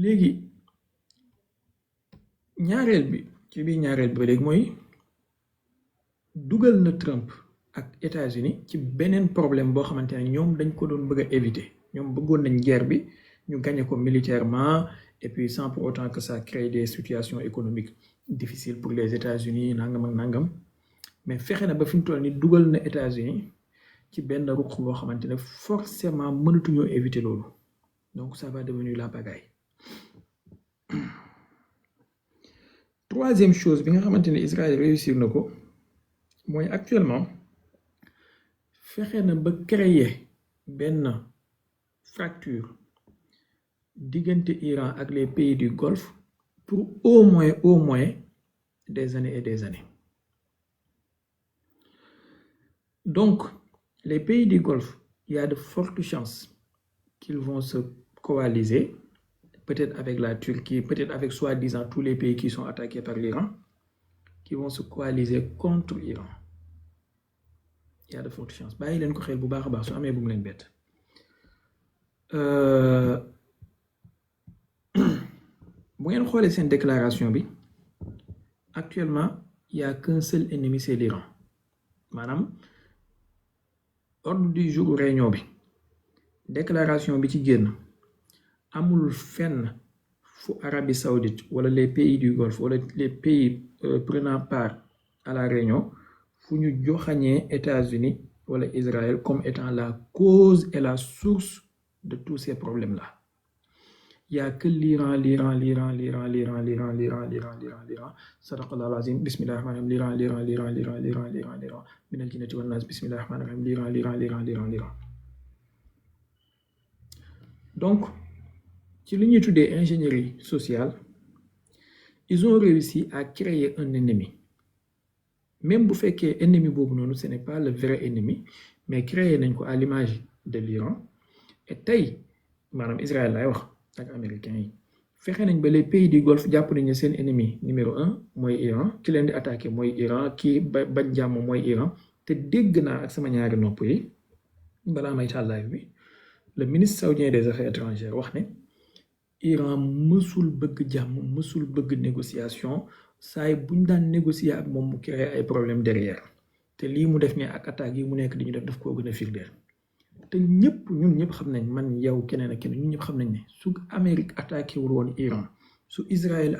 léegi ñaareel bi ci biir ñaareel bi ba léegi mooy dugal na Trump ak États-Unis ci beneen problème boo xamante ne ñoom dañ ko doon bëgg a éviter ñoom bëggoon nañ guerre bi ñu gagné ko militairement et puis sans pour autant que ça crée des situations économiques difficiles pour les États-Unis nangam ak nangam mais fexe na ba fi mu toll ni dugal na États-Unis ci benn ruq boo xamante ne forcément mënatuñoo éviter loolu donc ça va devenir la pagaille. Troisième chose bi nga xamante ne Israël réussir na ko mooy actuellement fexe na ba créer benn fracture diggante Iran ak les pays du Golfe pour au moins des années et des années. Donc les pays du Golfe, il y a de fortes chances qu'ils vont se coaliser, peut-être avec la Turquie, peut-être avec soi-disant tous les pays qui sont attaqués par l'Iran, qui vont se coaliser contre l'Iran. Il y a de fortes chances. Bàyyi leen ko xel bu baax a baax su amee bu mu leen bett. Bu ngeen xoolee seen déclaration bi actuellement il y a qu'un seul ennemi, c'est l'Iran. maanaam ordre du jour réunion bi déclaration bi ci génn amul fenn fu Arabie Saoudite wala les pays du Golfe wala les pays prenant part à la réunion fu ñu joxañee États-Unis wala Israël comme étant la cause et la source de tous ces problèmes-là. Il n'y a que l'Iran, sadaqallahu al-azim, bismillahir rahmanir rahim, l'Iran, min al-jinnati wan nas, bismillahir rahmanir rahim, l'Iran. Donc, ci li ñuy tuddee ingénierie sociale, ils ont réussi à créer un ennemi. Même bu fekkee ennemi boobu noonu ce n'est pas le vrai ennemi, mais créé nañ ko à l'image de l'Iran. Et tey maanaam Israël lay wax ak américains yi fexe nañ ba les pays du Golfe jàpp nañ ne seen ennemi numéro 1 mooy Iran ki leen di attaqué mooy Iran ki bañ jàmm mooy Iran. te dégg naa ak sama ñaari nopp yi balaa may taal live bi le ministre saoudien des affaires étrangères wax ne Iran mësul bëgg jàmm mësul bëgg négociation saay buñ daan négocier ak moom mu créé ay problème derrière te lii mu def ne ak attaques yi mu nekk di ñu def koo gën a firndeel te ñun ñëpp xam nañ man yow keneen ak keneen ñun ñëpp xam nañ ne su Amérique attaqué wul woon Iran su Israël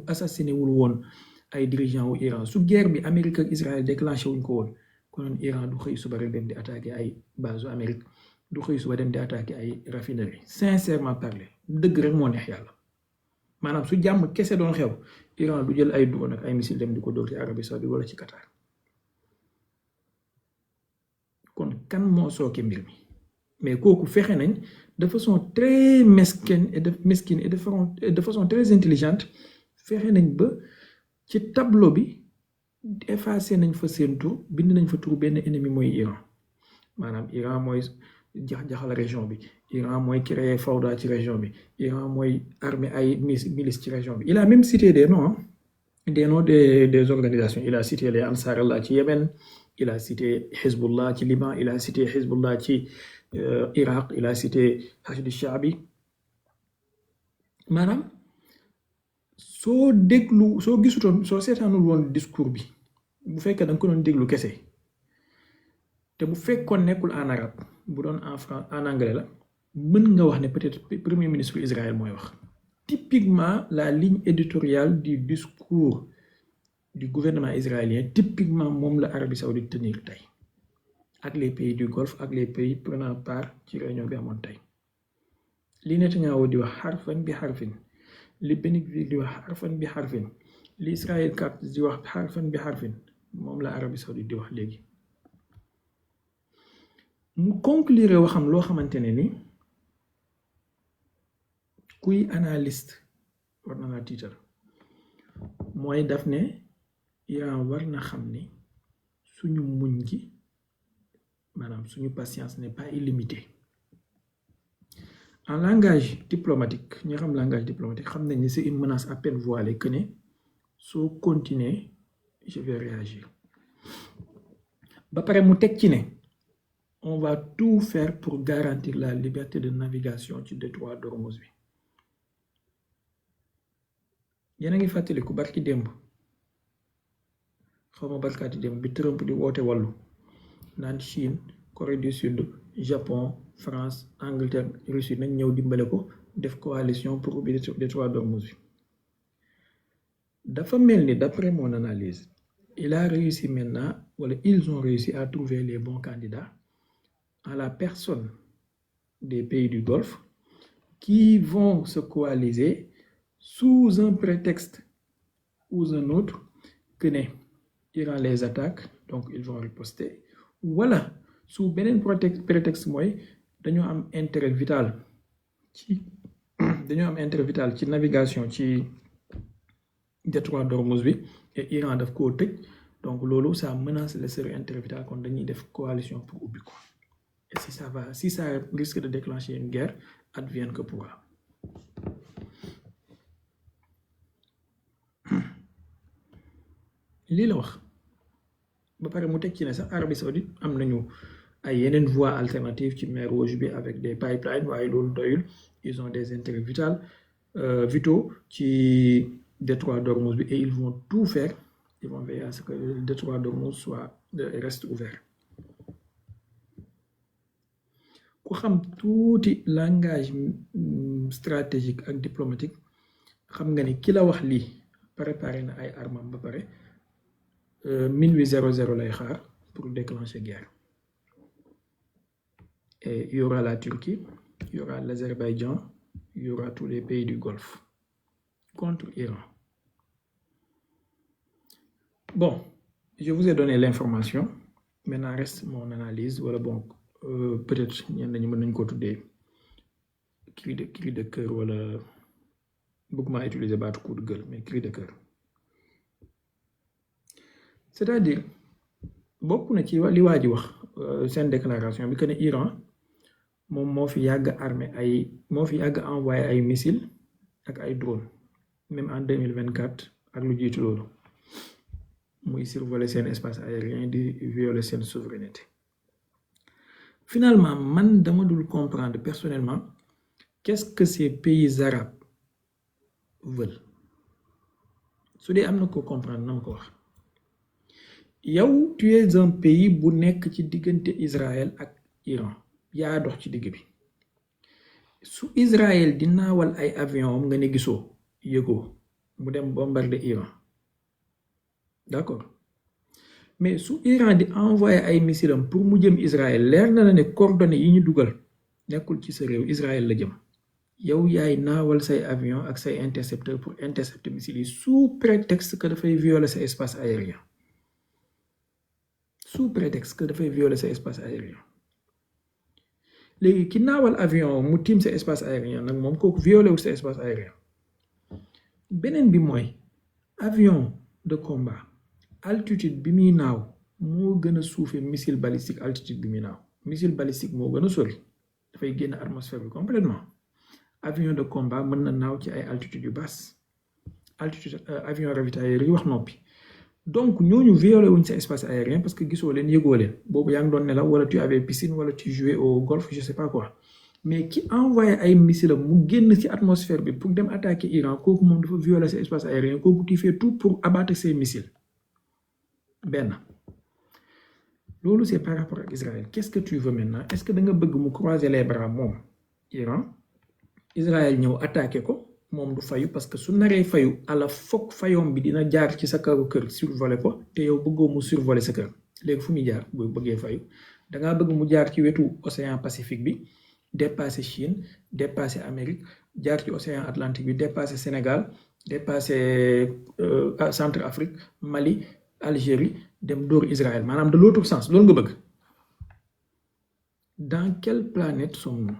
assassiné wul woon ay dirigeants wu Iran su guerre bi Amérique ak Israël déclenché wuñ ko woon konoon Iran du xëy suba rek dem di attaqué ay base Amérique du xëy suba dem di attaqué ay raffinerie sincèrement parler dëgg rek moo neex yàlla maanaam su jàmm kese doon xew Iran du jël ay drone ak ay missile dem di ko dóor ci Arabie Saoudite wala ci Qatar kon kan moo sooke mbir mi mais kooku fexe nañ de façon très mesquine et de façon très intelligente fexe nañ ba ci tableau bi effacé nañ fa seen tur bind nañ fa tur benn ennemi mooy Iran maanaam Iran mooy jaxal région bi Iran mooy créer fawda ci région bi Iran mooy armée ay milice ci région bi il a même cité des noms des organisations. Il a cité les Ansar Allah ci Yémen, il a cité Hezbollah ci Liban, il a cité Hezbollah ci Irak, il a cité Hashd al-Shaabi. maanaam soo gisutoon soo seetaanul woon discours bi bu fekkee da nga ko doon déglu kese te bu fekkoon nekkul en arabe bu doon en anglais la mën nga wax ne peut-être premier ministre Israël mooy wax. Typiquement la ligne éditoriale du discours du gouvernement israélien typiquement moom la Arabie Saoudite tenir tey ak les pays du Golfe ak les pays prenant part ci réunion bi amoon tey li Netanyahu di wax harfan bi harfin li Benigvir di wax harfan bi harfin li Israël Katz di wax harfan bi harfin moom la Arabie Saoudite di wax léegi mu conclure waxam loo xamante ne ni kuy analyste war na laa tiital mooy daf ne Iran war na xam ne suñu muñ gi maanaam suñu patience n'est pas illimitée. En langage diplomatique ñi xam langage diplomatique xam nañ ne c'est une menace à peine voilée que ne soo continuer je vais réagir ba pare mu teg ci ne on va tout faire pour garantir la liberté de navigation ci détroit d'Ormuz bi yéen a ngi fàttaliku barki démb xaw ma barkaati démb bi Trump di woote wàllu naan Chine Corée du Sud Japon France Angleterre Russie nañ ñëw dimbale ko def coalition pour ubbi détroit d'Ormuz bi dafa mel ni d'après mon analyse il a réussi maintenant wala ils ont réussi à trouver les bons candidats à la personne des pays du Golfe qui vont se coaliser sous un prétexte ou un autre que ne Iran les attaque donc ils vont riposter voilà sous beneen prétexte mooy dañoo am intérêt vital ci navigation ci détroit d'Ormuz bi et Iran daf koo tëj donc loolu ça menace le intérêt vital kon dañuy def coalition pour ubbi ko et si ça risque de déclencher une guerre advienne que pourra. lii la wax ba pare mu teg ci ne sax Arabie Saoudite am nañu ay yeneen voies alternatives ci mer Rouge bi avec des pipelines waaye loolu doyul ils ont des intérêts vitaux ci détroit d'Ormuz bi et ils vont tout faire ils vont veiller à ce que le détroit d'Ormuz reste ouvert. ku xam tuuti langage stratégique ak diplomatique xam nga ni ki la wax lii préparé na ay armam ba pare minuit 00 lay xaar pour déclencher guerre et il y aura la Turquie il y aura l'Azerbaïdjan il y aura tous les pays du Golfe contre Iran. Bon, je vous ai donné l'information maintenant reste mon analyse wala bon peut-être ñenn ñi mën nañu ko tuddee cri de cœur wala bëgguma utiliser baatu coup de gueule mais cri de cœur c'est-à-dire bokk na ci li waa ji wax seen déclaration bi que ne Iran moom moo fi yàgg envoyé ay missiles ak ay drones même en 2024 ak lu jiitu loolu muy survoler seen espace aérien di violer seen souveraineté. Finalement man dama dul comprendre personnellement qu'est-ce que ces pays arabes veulent su dee am na ko comprendre na ma ko wax yow tu es un pays bu nekk ci diggante Israël ak Iran yaa dox ci digg bi su Israël di naawal ay avion am nga ne gisoo yëgoo mu dem bombarder Iran d'accord mais su Iran di envoyé ay missilam pour mu jëm Israël leer na la ne coordonnées yi ñu dugal nekkul ci sa réew Israël la jëm yow yaay naawal say avion ak say intercepteur pour intercepter missiles yi sous prétexte que dafay violer sa espace aérien léegi ki naawal avion mu tiim sa espace aérien nag moom kooku violé wul sa espace aérien beneen bi mooy avion de combat altitude bi muy naaw moo gën a suufee missile balistique altitude bi muy naaw missile balistique moo gën a sori dafay génn atmosphère bi complètement avion de combat mën na naaw ci ay altitude yu basse altitude avion ravitailleur yi wax noppi donc ñooñu violé wuñ sa espace aérien parce que gisoo leen yëgoo leen boobu yaa ngi doon nelaw wala tu avais piscine wala tu jouais au golf je sais pas quoi mais ki envoyé ay missile mu génn ci atmosphère bi pour dem attaquer Iran kooku moom dafa violer sa espace aérien kooku tu fais tout pour abattre ces missiles benn loolu c'est par rapport ak Israël qu'est-ce que tu veux maintenant est-ce que da nga bëgg mu croiser les bras moom Iran Israël ñëw attaquer ko moom du fayu parce que su naree fayu ala foog fayoom bi dina jaar ci sa kaw kër survoler ko te yow bëggoo mu survoler sa kër léegi fu muy jaar bu bëggee fayu dangaa bëgg mu jaar ci wetu océan Pacifique bi dépasser Chine dépasser Amérique jaar ci océan Atlantique bi dépasser Sénégal dépasser Centrafrique Mali Algérie dem dóor Israël maanaam de l'autre sens loolu nga bëgg dans quelle planète sommes-nous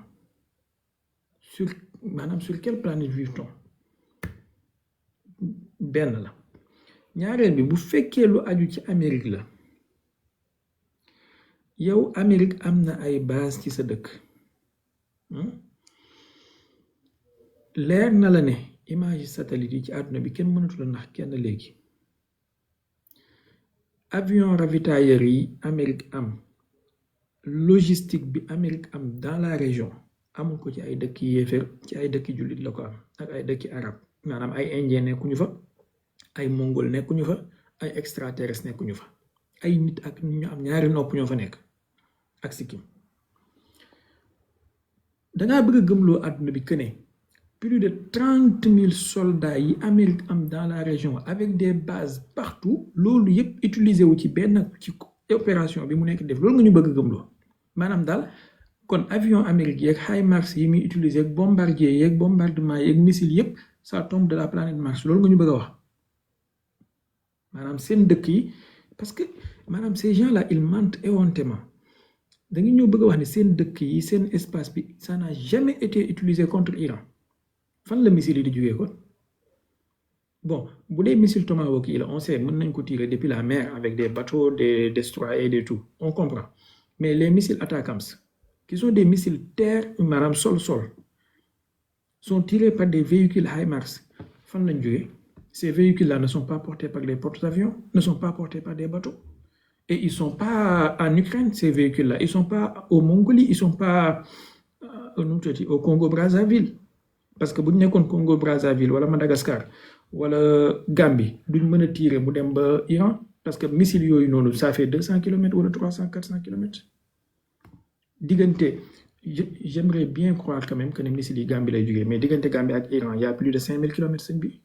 sur quelle planète vit-on benn la ñaareel bi bu fekkee lu aju ci Amérique la yow Amérique am na ay base ci sa dëkk leer na la ne image satellite yi ci àdduna bi kenn mënatu la ndax kenn léegi avion ravitailleur yi Amérique am logistique bi Amérique am dans la région amul ko ci ay dëkki yéeféer ci ay dëkki jullit la ko am ak ay dëkki arab maanaam ay indien nekkuñu fa ay mongol nekkuñu fa ay extraterrestre nekkuñu fa ay nit ak ñu am ñaari nopp ñoo fa nekk ak sikkim dangaa bëgg a gëmloo àdduna bi que ne plus de 30 000 soldats yi Amérique am dans la région avec des bases partout loolu yëpp utilisé wu ci benn ci opération bi mu nekk def loolu nga ñu bëgg a gëmloo maanaam daal kon avion Amérique yeeg HIMARS yi muy utilisé ak bombardier yeeg bombardement yeeg missile yëpp ça tombe de la planète Mars loolu nga ñu bëgg a wax maanaam seen dëkk yi parce que maanaam ces gens là ils mentent éhontément da nga ñëw bëgg a wax ne seen dëkk yi seen espace bi ça n'a jamais été utilisé contre Iran fan la missile yi di jógee kon bon bu dee missile Tomahawk yi la on sait mën nañ ko tirer depuis la mer avec des bateaux des destroyers des tout on comprend mais les missiles ATACMS qui sont des missiles terre maanaam sol sont tirés par des véhicules HIMARS fan lañ jógee ces véhicules là ne sont pas portés par les porte-avions ne sont pas portés par des bateaux et ils sont pas en Ukraine ces véhicules là ils sont pas au Mongolie ils sont pas au Congo-Brazzaville parce que bu ñu nekkoon Congo-Brazzaville wala Madagascar wala Gambie duñ mën a tirer mu dem ba Iran parce que missile yooyu noonu ça fait 200 kilomètres wala 300-400 kilomètres diggante j'aimerais bien croire quand même que ne missile yi Gambie lay jógee mais diggante Gambie ak Iran y a plus de 5000 kilomètres sëñ bi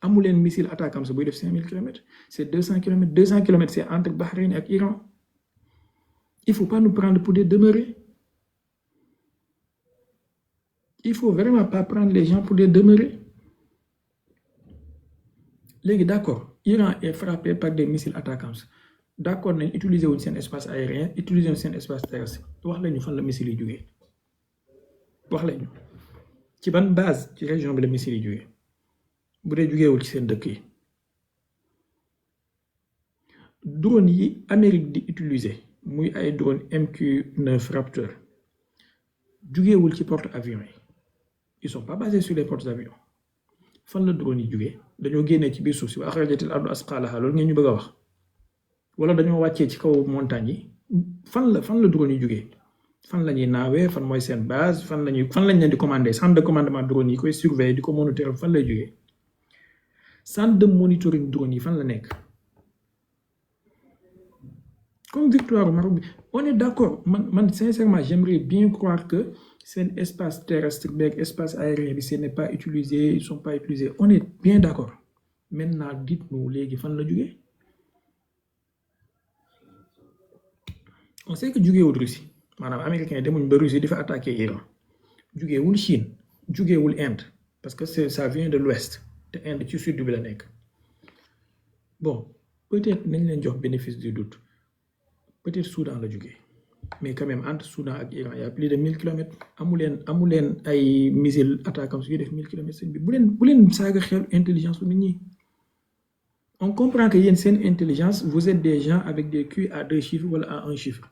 amuleen missile ATACMS buy def 5000 kilomètres c'est 200 kilomètres 200 kilomètres c'est entre Bahreïn ak Iran il faut pas nous prendre pour des demeurés il faut vraiment pas prendre les gens pour des demeurés léegi d'accord Iran est frappé par des missiles ATACMS d'accord nañ utiliser wuñ seen espace aérien utiliser wuñ seen espace terrestre wax lañu fan la missile yi jógee wax lañu ci ban base ci région bi la missile yi jógee bu dee jógeewul ci seen dëkk yi drone yi Amérique di utiliser muy ay drone MQ-9 Raptor jógeewul ci porte-avions yi ils sont pas basés sur les porte-avions fan la drone yi jógee dañoo génnee ci biir suuf si wa axrajatil ardu asqaalahaa loolu ngeen ñu bëgg a wax wala dañoo wàccee ci kaw montagne yi fan la drone yi jógee fan la ñuy naawee fan mooy seen base fan lañ leen di commandé centre de commandement drone yi koy surveiller di ko monitorer fan lay jógee centre de monitoring drone yi fan la nekk comme victoire Maroc bi on est d'accord man sincèrement j'aimerais bien croire que seen espace terrestre beeg espace aérien bi ce n'est pas utilisé ils sont pas utilisés on est bien d'accord maintenant dites-nous léegi fan la jógee on sait que jógeewul Russie maanaam américain demuñ ba Russie di fa attaquer Iran jógeewul Chine jógeewul Inde parce que ça vient de l'ouest te Inde ci sud bi la nekk bon peut-être nañ leen jox bénéfice du doute peut-être Soudan la jógee mais quand même entre Soudan ak Iran y a plus de 1000 kilomètres amuleen ay missiles ATACMS yu def 1000 kilomètres seen bi bu leen saaga xel intelligence bu nit ñi on comprend que yéen seen intelligence vous êtes des gens avec des QI à 2 chiffres wala à 1 chiffre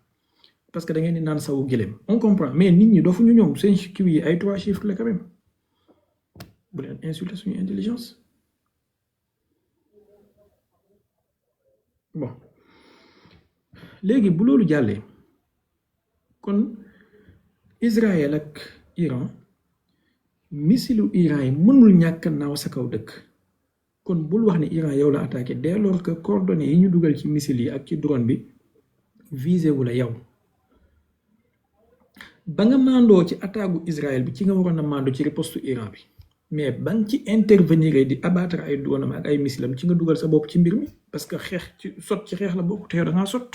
parce que da ngeen di naan sawu gëléem on comprend mais nit ñi dofuñu ñoom seen QI yi ay 3 chiffres la quand même bu leen insulter suñu intelligence bon léegi bu loolu jàllee kon Israël ak Iran missilu Iran yi mënul ñàkk naaw sa kaw dëkk kon bul wax ne Iran yow la attaqué dès lors que coordonnées yi ñu dugal ci missile yi ak ci drone bi visé wu la yow ba nga mandoo ci attaque gu Israël bi ci nga waroon a mandoo ci riposte Iran bi mais ba nga ci intervenir di abattre ay drone am ak ay missile am ci nga dugal sa bopp ci mbir mi parce que xeex ci xeex la bokk te yow da ngaa sot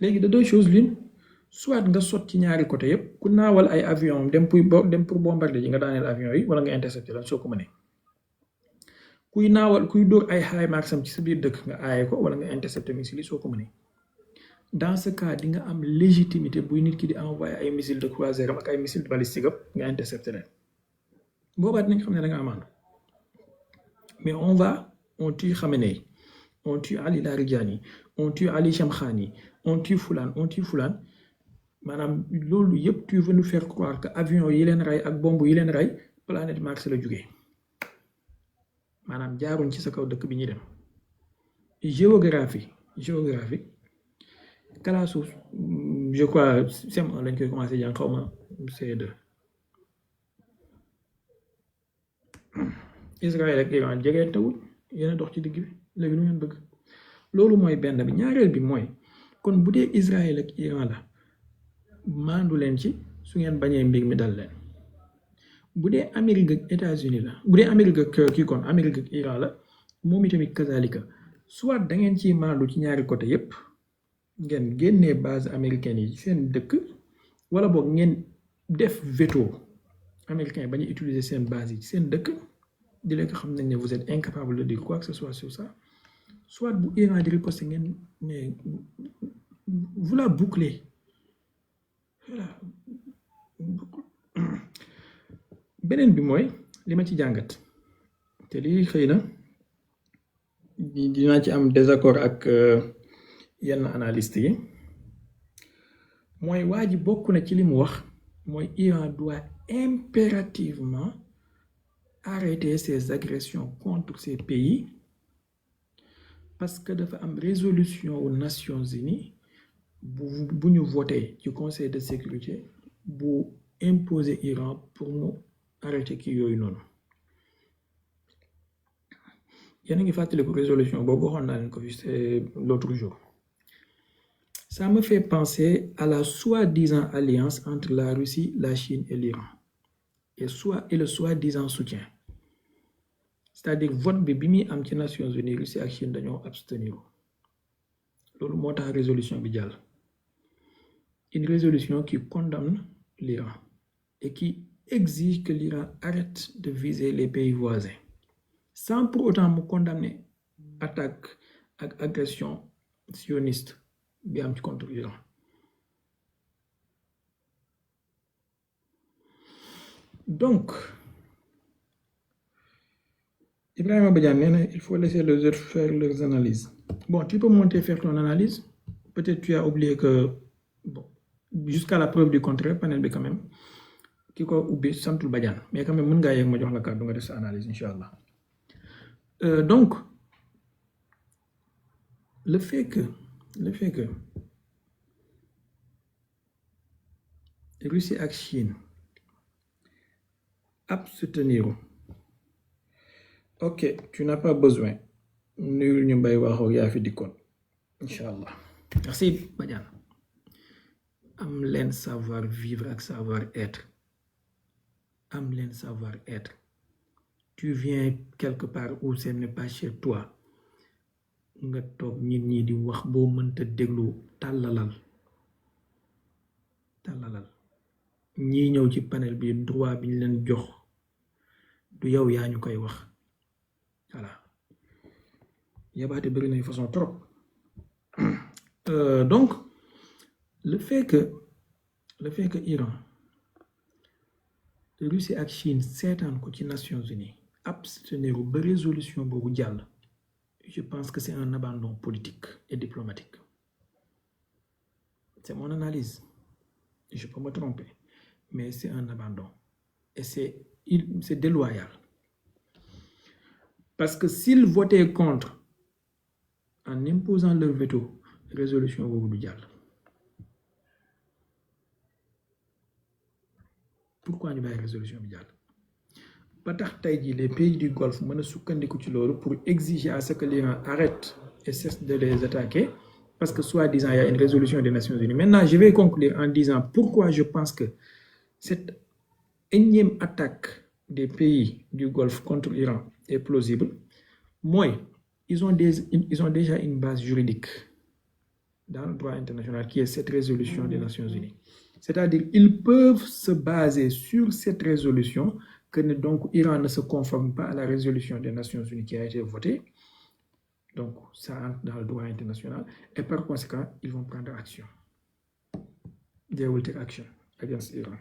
léegi de deux choses l'une soit nga sot ci ñaari côté yëpp ku naawal ay avion dem pour bombarder ji nga daaneel avion yi wala nga intercepter la soo ko mënee kuy dóor ay HIMARS am ci sa biir dëkk nga aaye ko wala nga intercepter missile yi soo ko mënee dans ce cas di nga am légitimité buy nit ki di envoyer ay missile de croisière am ak ay missile balistique am nga intercepter leen boobaa dinañ xam ne da nga amaana mais on tue Khamenei on tue Ali Larijani on tue Ali Shamkhani on tue fulaan maanaam loolu yëpp tu veux nous faire croire que avion yi leen rey ak bombe yi leen rey planète Mars la jógee maanaam jaaruñ ci sa kaw dëkk bi ñuy dem géographie kalaasu je crois CM1 lañ koy commencé jàng xaw ma CE2 Israël ak Iran jege tawul yéen a dox ci digg bi léegi lu ngeen bëgg loolu mooy benn bi ñaareel bi mooy kon bu dee Israël ak Iran la maandu leen ci su ngeen bañee mbir mi dal leen bu dee Amérique ak États-Unis la bu dee Amérique ak kii kon Amérique ak Iran la moom itamit kazalika soit da ngeen ciy maandu ci ñaari côté yépp ngeen génnee base américaine yi seen dëkk wala boog ngeen def veto américain bañ a utiliser seen base yi ci seen dëkk di leen ko xam nañ ne vous êtes incapable de dire quoi que ce soit sur ça soit bu Iran di riposter ngeen ne vous la bouclez voilà beneen bi mooy li ma ci jàngat te lii xëy na dinaa ci am désaccord ak yenn analyste yi mooy waa ji bokk na ci li mu wax mooy Iran doit impérativement arrêter ses agressions contre ces pays parce que dafa am résolution aux Nations Unies bu ñu voté ci conseil de sécurité bu imposer Iran pour mu arrêter kii yooyu noonu yéen a ngi fàttaliku résolution boobu waxoon naa leen ko fi c'est l'autre jour. Ça me fait penser à la soi-disant alliance entre la Russie, la Chine et l'Iran et le soi-disant soutien c'est-à-dire vote bi muy am ci Nations Unies Russie ak Chine dañoo abstenir loolu moo tax résolution bi jàll une résolution qui condamne l'Iran et qui exige que l'Iran arrête de viser les pays voisins sans pour autant mu condamner attaque ak agression sioniste bi am ci contre l'Iran donc Ibrahima Badiane nee na il faut laisser les autres faire leurs analyses bon tu peux monter faire ton analyse peut-être tu as oublié que bon jusqu'à la preuve du contraire panel bi quand même ki ko ubbi santul Badiane mais quand même mën ngaa yegg ma jox la kàddu nga def sa analyse incha allah donc le fait que Russie ak Chine abstenir ok tu n'as pas besoin nuyul ñu mbay waxoo yaa fi dikkoon incha allah merci Badiane am leen savoir vivre ak savoir être am leen savoir être tu viens quelque part où ce n'est pas chez toi nga toog nit ñi di wax boo mënta déglu tàllalal ñii ñëw ci panel bi droit bi ñu leen jox du yow yaa ñu koy wax voilà yabaate bëri na façon trop donc le fait que Iran Russie ak Chine seetaan ko ci Nations Unies abstenir ba résolution boobu jàll je pense que c'est un abandon politique et diplomatique c'est mon analyse je peux me tromper mais c'est un abandon et c'est déloyal parce que s'ils votaient contre en imposant leur veto résolution boobu du jàll pourquoi ñu bàyyi résolution bi jàll ba tax tey jii les pays du Golfe mën a sukkandiku ci loolu pour exiger à ce que l'Iran arrête et cesse de les attaquer parce que soi-disant il y a une résolution des Nations Unies. Maintenant je vais conclure en disant pourquoi je pense que cette énième attaque des pays du Golfe contre l'Iran est plausible. Moi, ils ont déjà une base juridique dans le droit international qui est cette résolution des Nations Unies. C'est-à-dire ils peuvent se baser sur cette résolution que donc Iran ne se conforme pas à la résolution des Nations Unies qui a été votée. Donc ça entre dans le droit international et par conséquent ils vont prendre action. They will take action against Iran.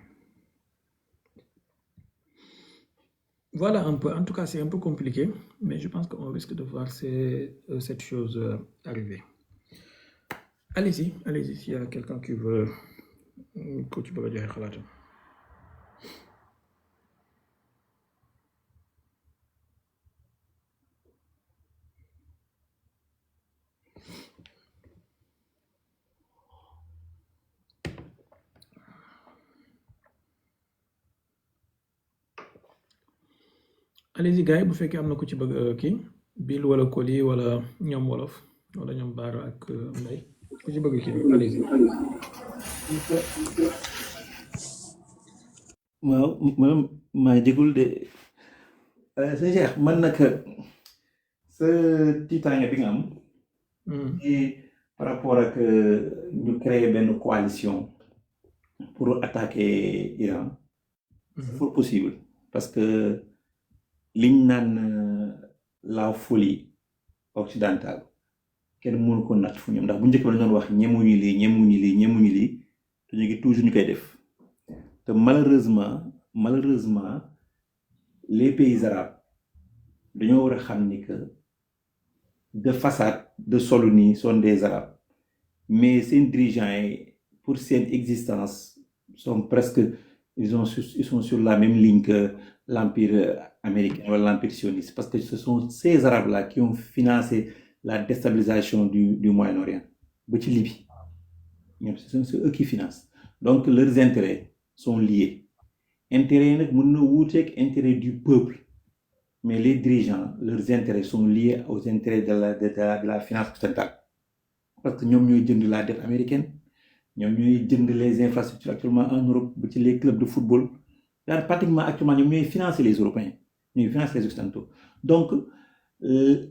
Voilà un peu, en tout cas c'est un peu compliqué, mais je pense qu'on risque de voir cette chose arriver. Allez-y, s'il y a quelqu'un qui veut que tu peux dire xalaatam. allez-y gars yi bu fekkee am na ku ci bëgg kii Bill wala Koli wala ñoom wolof wala ñoom Baara ak Mbaye ku ci bëgg kii allez-y. waaw man maa jégul de sëñ Cheikh man nag sa tiitaange bi nga am ci par rapport ak ñu créer benn coalition pour attaquer Iran c'est fort possible parce que liñ naan la folie occidentale kenn mënu ko natt fu ñoom ndax bu njëkk ba la doon wax ñemuñu lii te ñu ngi toujours ñu koy def te malheureusement les pays arabes dañoo war a xam ni que de façade de solo nii sont des arabes mais seen dirigeants yi pour seen existence sont presque ils sont sur la même ligne que l'empire américain ou l'empire sioniste parce que ce sont ces arabes là qui ont financé la déstabilisation du Moyen-Orient ba ci Libye ñoom c'est eux qui financent donc leurs intérêts sont liés intérêts yi nag mën na wuuteeg intérêt du peuple mais les dirigeants leurs intérêts sont liés aux intérêts de la finance occidentale parce que ñoom ñooy jënd la dette américaine ñoom ñooy jënd les infrastructures actuellement en Europe ba ci les clubs de football daal pratiquement actuellement ñoom ñooy financer les Européens ñooy financer les Occidentaux donc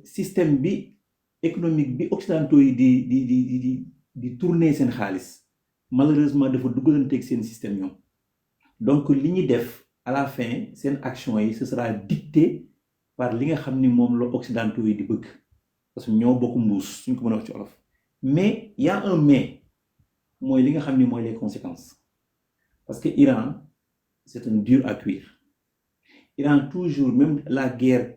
système bi économique bi Occidentaux yi di tourner seen xaalis malheureusement dafa duggalanteeg seen système ñoom donc li ñuy def à la fin seen action yi ce sera dicté par li nga xam ni moom la Occidentaux yi di bëgg parce que ñoo bokk mbuus suñ ko mën a wax ci olof mais y a un mais mooy li nga xam ni mooy les conséquences parce que Iran c'est un dur à cuire Iran toujours même la guerre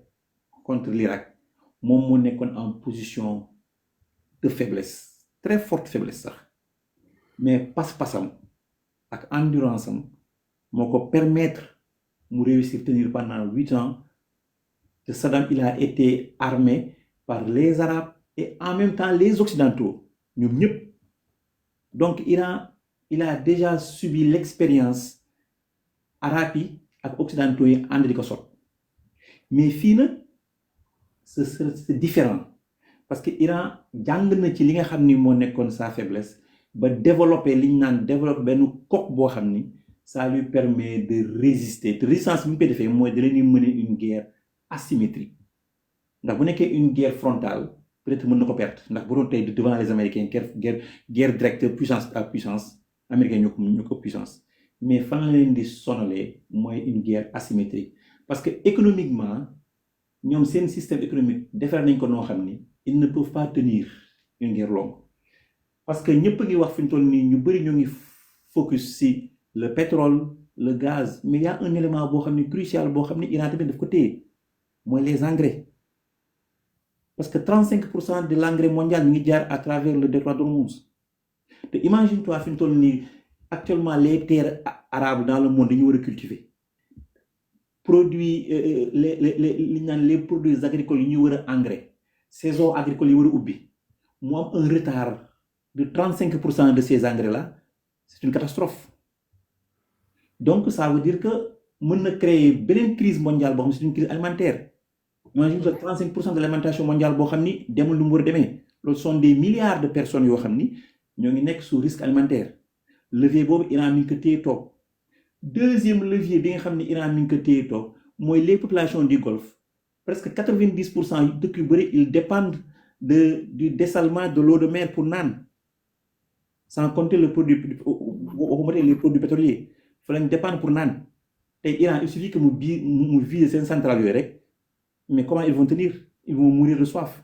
contre l'Irak moom moo nekkoon en position de faiblesse très forte faiblesse sax mais pas-pasam ak endurance am moo ko permettre mu réussir tenir pendant 8 ans que Saddam il a été armé par les Arabes et en même temps les Occidentaux ñoom ñëpp donc Iran il a déjà subi l'expérience arabe yi ak Occidentaux yi ànd di ko sot mais fii nag c'est différent parce que Iran jàng na ci li nga xam ni moo nekkoon sa faiblesse ba développer li ñu naan développer benn coque boo xam ni ça lui permet de résister te résistance bi mu koy defee mooy da leen mener une guerre asymétrique ndax bu nekkee une guerre frontale peut-être mën na ko perdre ndax bu doon tey devant les Américains guerre directe puissance à puissance américain ñoo ko puissance mais fan la leen di sonalee mooy une guerre asymétrique parce que économiquement ñoom seen système économique defar nañ ko noo xam ni ils ne peuvent pas tenir une guerre longue parce que ñëpp a ngi wax fi ñu toll nii ñu bëri ñoo ngi focus si le pétrole le gaz mais il y a un élément boo xam ni crucial boo xam ni Iran tamit daf ko téye mooy les engrais parce que 35% de l'engrais mondial mi ngi jaar à travers le détroit d'Ormuz te imagine toi fi ñu toll nii actuellement les terres arables dans le monde dañu war a cultiver produits li ñu naan les produits agricoles yi ñu war a engrais saison agricole yi war a ubbi mu am un retard de 35% de ces engrais là c'est une catastrophe donc ça veut dire que mën na créer beneen crise mondiale boo xam ne c'est une crise alimentaire imagine que 35% de l'alimentation mondiale boo xam ni demul lu mu war a demee loolu sont des milliards de personnes yoo xam ni ñoo ngi nekk sous risque alimentaire levier boobu Iran mi ngi ko téye toog deuxième levier bi nga xam ne Iran mi ngi ko téye toog mooy les populations du Golfe presque 90% dëkk yu bëri ils dépendent du dessalement de l'eau de mer pour naan sans compter les produits pétroliers fa lañ dépendre pour naan tey Iran il suffit que mu viser seen centrale yooyu rek mais comment ils vont tenir ils vont mourir de soif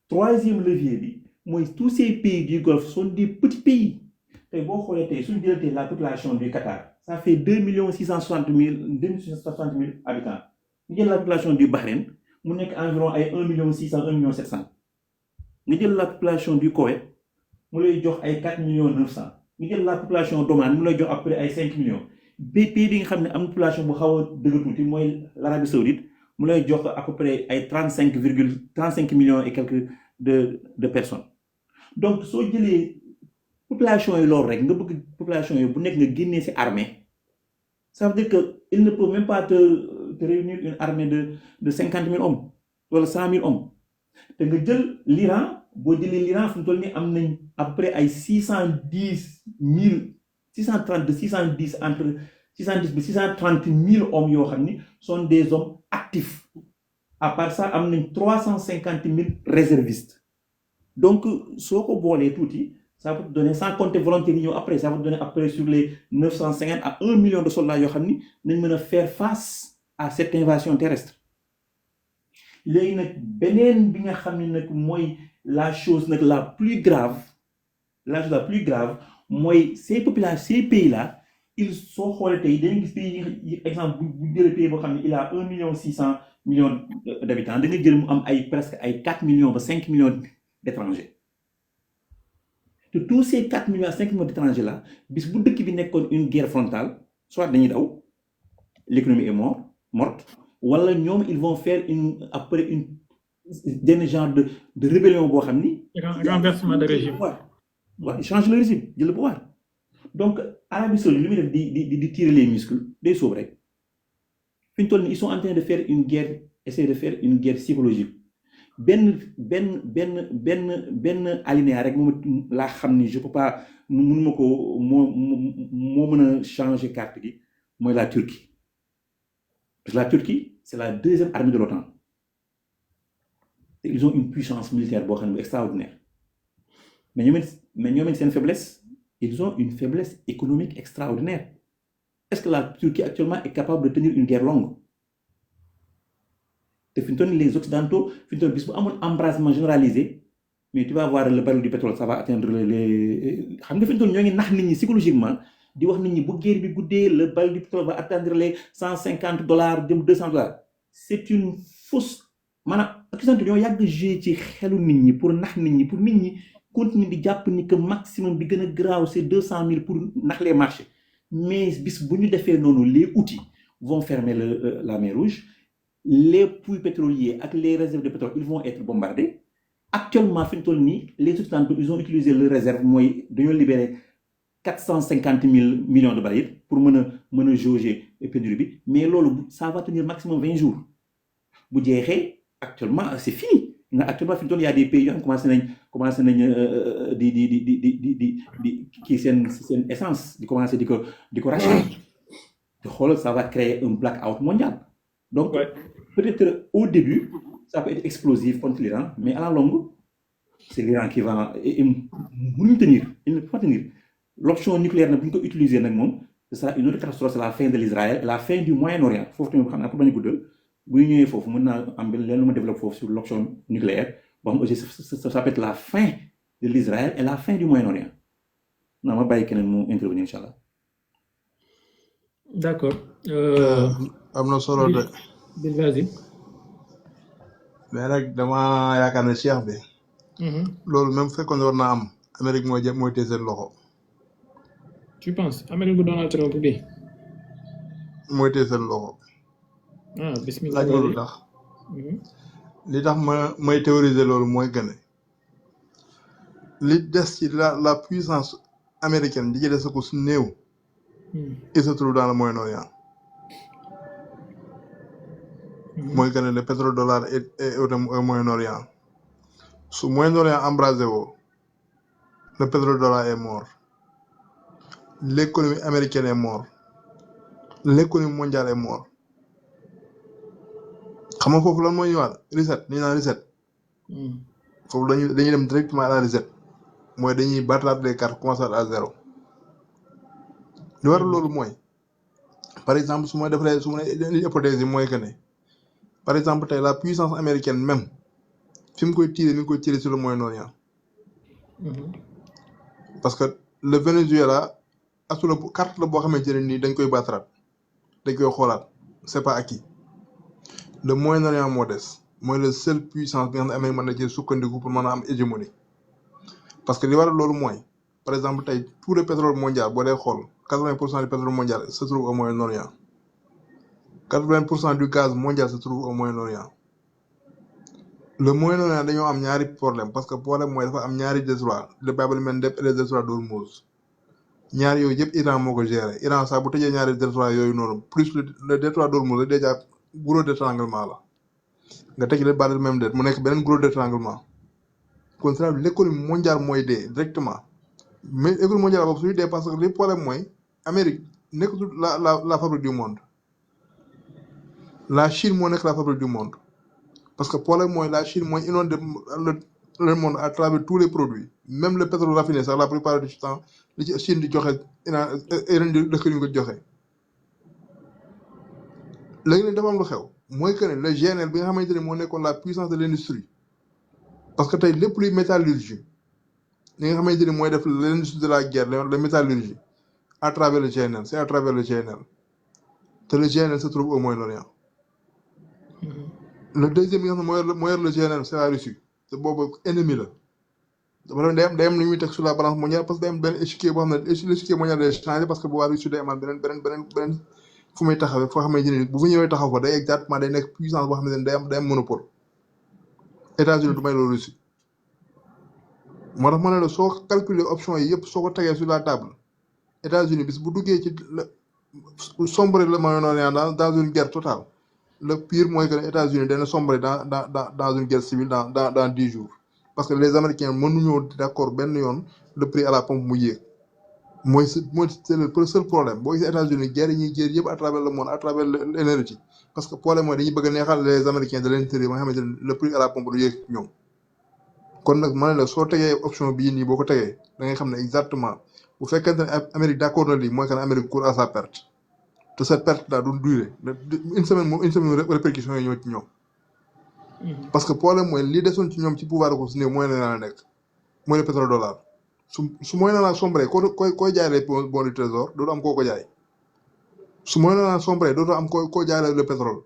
troisième levier bi mooy tous ces pays du Golfe sont des petits pays tey boo xoolee tey suñu jëlee la population du Qatar ça fait 2,660,000 habitants ñu jël la population du Bahreïn mu nekk environ ay 1,600,000 nga jël la population du Koweït mu lay jox ay 4,900,000 nga jël la population d'Oman mu lay jox après ay 5 millions pays bi nga xam ne am population bu xaw a dëgg tuuti mooy l'Arabie Saoudite mu lay jox à peu près ay 35 millions et quelques de personnes donc soo jëlee population yi loolu rek nga bëgg population yi bu nekk nga génnee ci armée ça veut dire que il ne peut même pas te te réunir une armée de 50 000 hommes wala 100 000 hommes te nga jël l'Iran boo jëlee l'Iran fu mu toll nii am nañ après ay 610 000 630 de 610 entre 610 ba 630 000 hommes yoo xam ni sont des hommes actifs à part ça am nañ 350 000 réservistes donc soo ko boolee tuuti ça va te donner sans compter volontaires yi ñëw après ça va te donner après sur les 950 à 1 million de soldats yoo xam ni nañ mën a faire face à cette invasion terrestre léegi nag beneen bi nga xam ne nag mooy la chose nag la plus grave mooy ces populations ces pays là ils soo xoolee tey dañuy gis pays exemple bu jëlee pays boo xam ne il a 1 million 600 millions d'habitants da nga jël mu am ay presque ay 4 millions ba 5 millions d'étrangers te tous ces 4 millions à 5 millions d'étrangers là bis bu dëkk bi nekkoon une guerre frontale soit dañuy daw l'économie est morte wala ñoom ils vont faire après une genre de rébellion boo xam ni. renversement de régime. waaw change le régime jël le pouvoir donc Arabie Saoudite li muy def di tirer les muscles day sóob rek fi ñu toll nii ils sont en train de faire une guerre essayer de faire une guerre psychologique benn alinéa rek moom laa xam ni je peux pas mënuma ko moo mën a changer carte gi mooy la Turquie parce que la Turquie c'est la deuxième armée de l'OTAN et ils ont une puissance militaire boo xam ne extraordinaire mais ñoom seen faiblesse ils ont une faiblesse économique extraordinaire est-ce que la Turquie actuellement est capable de tenir une guerre longue te fi ñu toll les occidentaux fi ñu toll bis bu amoon embrasement généralisé mais tu vas voir le baril du pétrole ça va atteindre les xam nga fi ñu toll ñoo ngi nax nit ñi psychologiquement di wax nit ñi bu guerre bi guddee le baril du pétrole va atteindre les $150 dem $200 c'est une fausse maanaam occidentaux ñoo yàgg jouer ci xelu nit ñi pour nax nit ñi pour nit ñi continuer di jàpp ni que maximum bi gën a graaw c'est 200 000 pour nax les marchés mais bis bu ñu defee noonu les outils vont fermer la mer Rouge les puits pétroliers ak les réserves de pétrole ils vont être bombardés actuellement fi ñu toll nii les occidentaux ils ont utilisé leur réserve mooy dañoo libérer 450 000 millions de barils pour mën a jauger pénurie bi mais loolu ça va tenir maximum 20 jours bu jeexee actuellement c'est fini nga actuellement fi mu toll y a des pays yoo xam commencé nañ di kii seen essence di commencé di ko racheter te xoolal ça va créer un blackout mondial donc peut-être au début ça peut être explosif contre l'Iran mais à la longue c'est l'Iran qui va mënuñu tenir il ne peut pas tenir l'option nucléaire nag bu ñu ko utiliser nag moom ce sera une autre catastrophe c'est la fin de l'Israël et la fin du Moyen-Orient foofu tamit xam naa pour bañ a guddal bu ñu ñëwee foofu mën naa am leen lu ma développe foofu sur l'option nucléaire boo xam aussi ça peut être la fin de l'Israël et la fin du Moyen-Orient non ma bàyyi keneen mu intervenir incha allah. d'accord. am na solo de. vas-y. mais nag dama yaakaar ne Cheikh bi. loolu même fekkoon war naa am Amérique mooy téye seen loxo. tu penses Amérique bu Donald Trump bi. mooy téye seen loxo. bismillah laaj loolu tax. li tax may théoriser loolu mooy gën li des ci la puissance américaine di ci des ko su néew. il se trouve dans le Moyen-Orient. mooy gën le pétrodollar est au Moyen-Orient. su Moyen-Orient embrasé woo le pétrodollar est mort. l'économie américaine est morte. l'économie mondiale est morte. xam nga foofu lan mooy ñëwaat reset ni naan reset foofu dañuy dem directement à la reset mooy dañuy battre les cartes commencer à zéro li war loolu mooy par exemple su ma defaree su ma ne hypothèse yi mooy que ne par exemple tey la puissance américaine même fi mu koy tirer mi ngi koy tirer sur le Moyen-Orient parce que le Venezuela asu la carte la boo xamante ne nii dañ koy battre dañ koy xoolaat c'est pas acquis le Moyen-Orient moo des mooy le seul puissance bi nga xam ne Amérique mën na ci sukkandiku pour mën a am hégémonie parce que li waral loolu mooy par exemple tey tout le pétrole mondial boo dee xool 80% du pétrole mondial se trouve au Moyen-Orient 80% du gaz mondial se trouve au Moyen-Orient le Moyen-Orient dañoo am ñaari problème parce que problème mooy dafa am ñaari détroit le Bab el-Mandeb et le détroit d'Ormuz ñaari yooyu yëpp Iran moo ko géré Iran sax bu tëjee ñaari détroit yooyu noonu plus le détroit d'Ormuz déjà gros d'étranglement la nga teg leen barre de même dette mu nekk beneen gros d'étranglement kon c'est l'économie mondiale mooy dee directement mais économie mondiale boobu suy dee parce que le problème mooy Amérique nekkatul la fabrique du monde la Chine moo nekk la fabrique du monde parce que problème mooy la Chine mooy inondé le monde à travers tous les produits même le pétrole raffiné sax la plupart du temps li ci Chine di joxe yeneen dëkk yu ko joxe léegi nag dafa am lu xew mooy que ne le GNL bi nga xamante ne moo nekkoon la puissance de l'industrie parce que tey lépp luy métallurgie li nga xamante ni mooy def l'industrie de la guerre la métallurgie à travers le GNL c'est à travers le GNL te le GNL se trouve au Moyen-Orient le deuxième bi nga xam ne moo yor le GNL c'est la Russie te boobu ennemi la dafa day am lu ñuy teg sur la balance mondiale parce que day am benn échiquier boo xam ne l'échiquier mondial day changé parce que bu waa Russie day amaat beneen fu muy taxawee foo xamante ni bu fa ñëwee taxaw fa day exactement day nekk puissance boo xam ne day am monopole États-Unis du may loolu Russie moo tax ma ne la soo calculer option yi yëpp soo ko tegee sur la table États-Unis bis bu duggee ci sombrer le Moyen-Orient dans une guerre totale le pire mooy que États-Unis dana sombrer dans une guerre civile dans 10 jours parce que les Américains mënuñoo d'accord benn yoon le prix à la pompe mu yéeg mooy c'est le seul problème boo gisee États-Unis guerre yi ñuy guerre yëpp à travers le monde à travers l'énergie parce que problème mooy dañuy bëgg a neexal les Américains de l'intérieur ba nga xamante ne le prix à la pompe du yéeg ñoom kon nag ma ne la soo tegee option bii nii boo ko tegee da ngay xam ne exactement bu fekkente ne Amérique d'accord na lii mooy que ne Amérique court à sa perte te cette perte là du durer une semaine répercussions yi ñëw ci ñoom parce que problème mooy li desoon ci ñoom ci pouvoir ko su néew mooy na la nekk mooy le pétrodollar su mooy na la sombré koy jaay les bons du trésor dootu am koo ko jaay su mooy na la sombré dootu am koo jaay le pétrole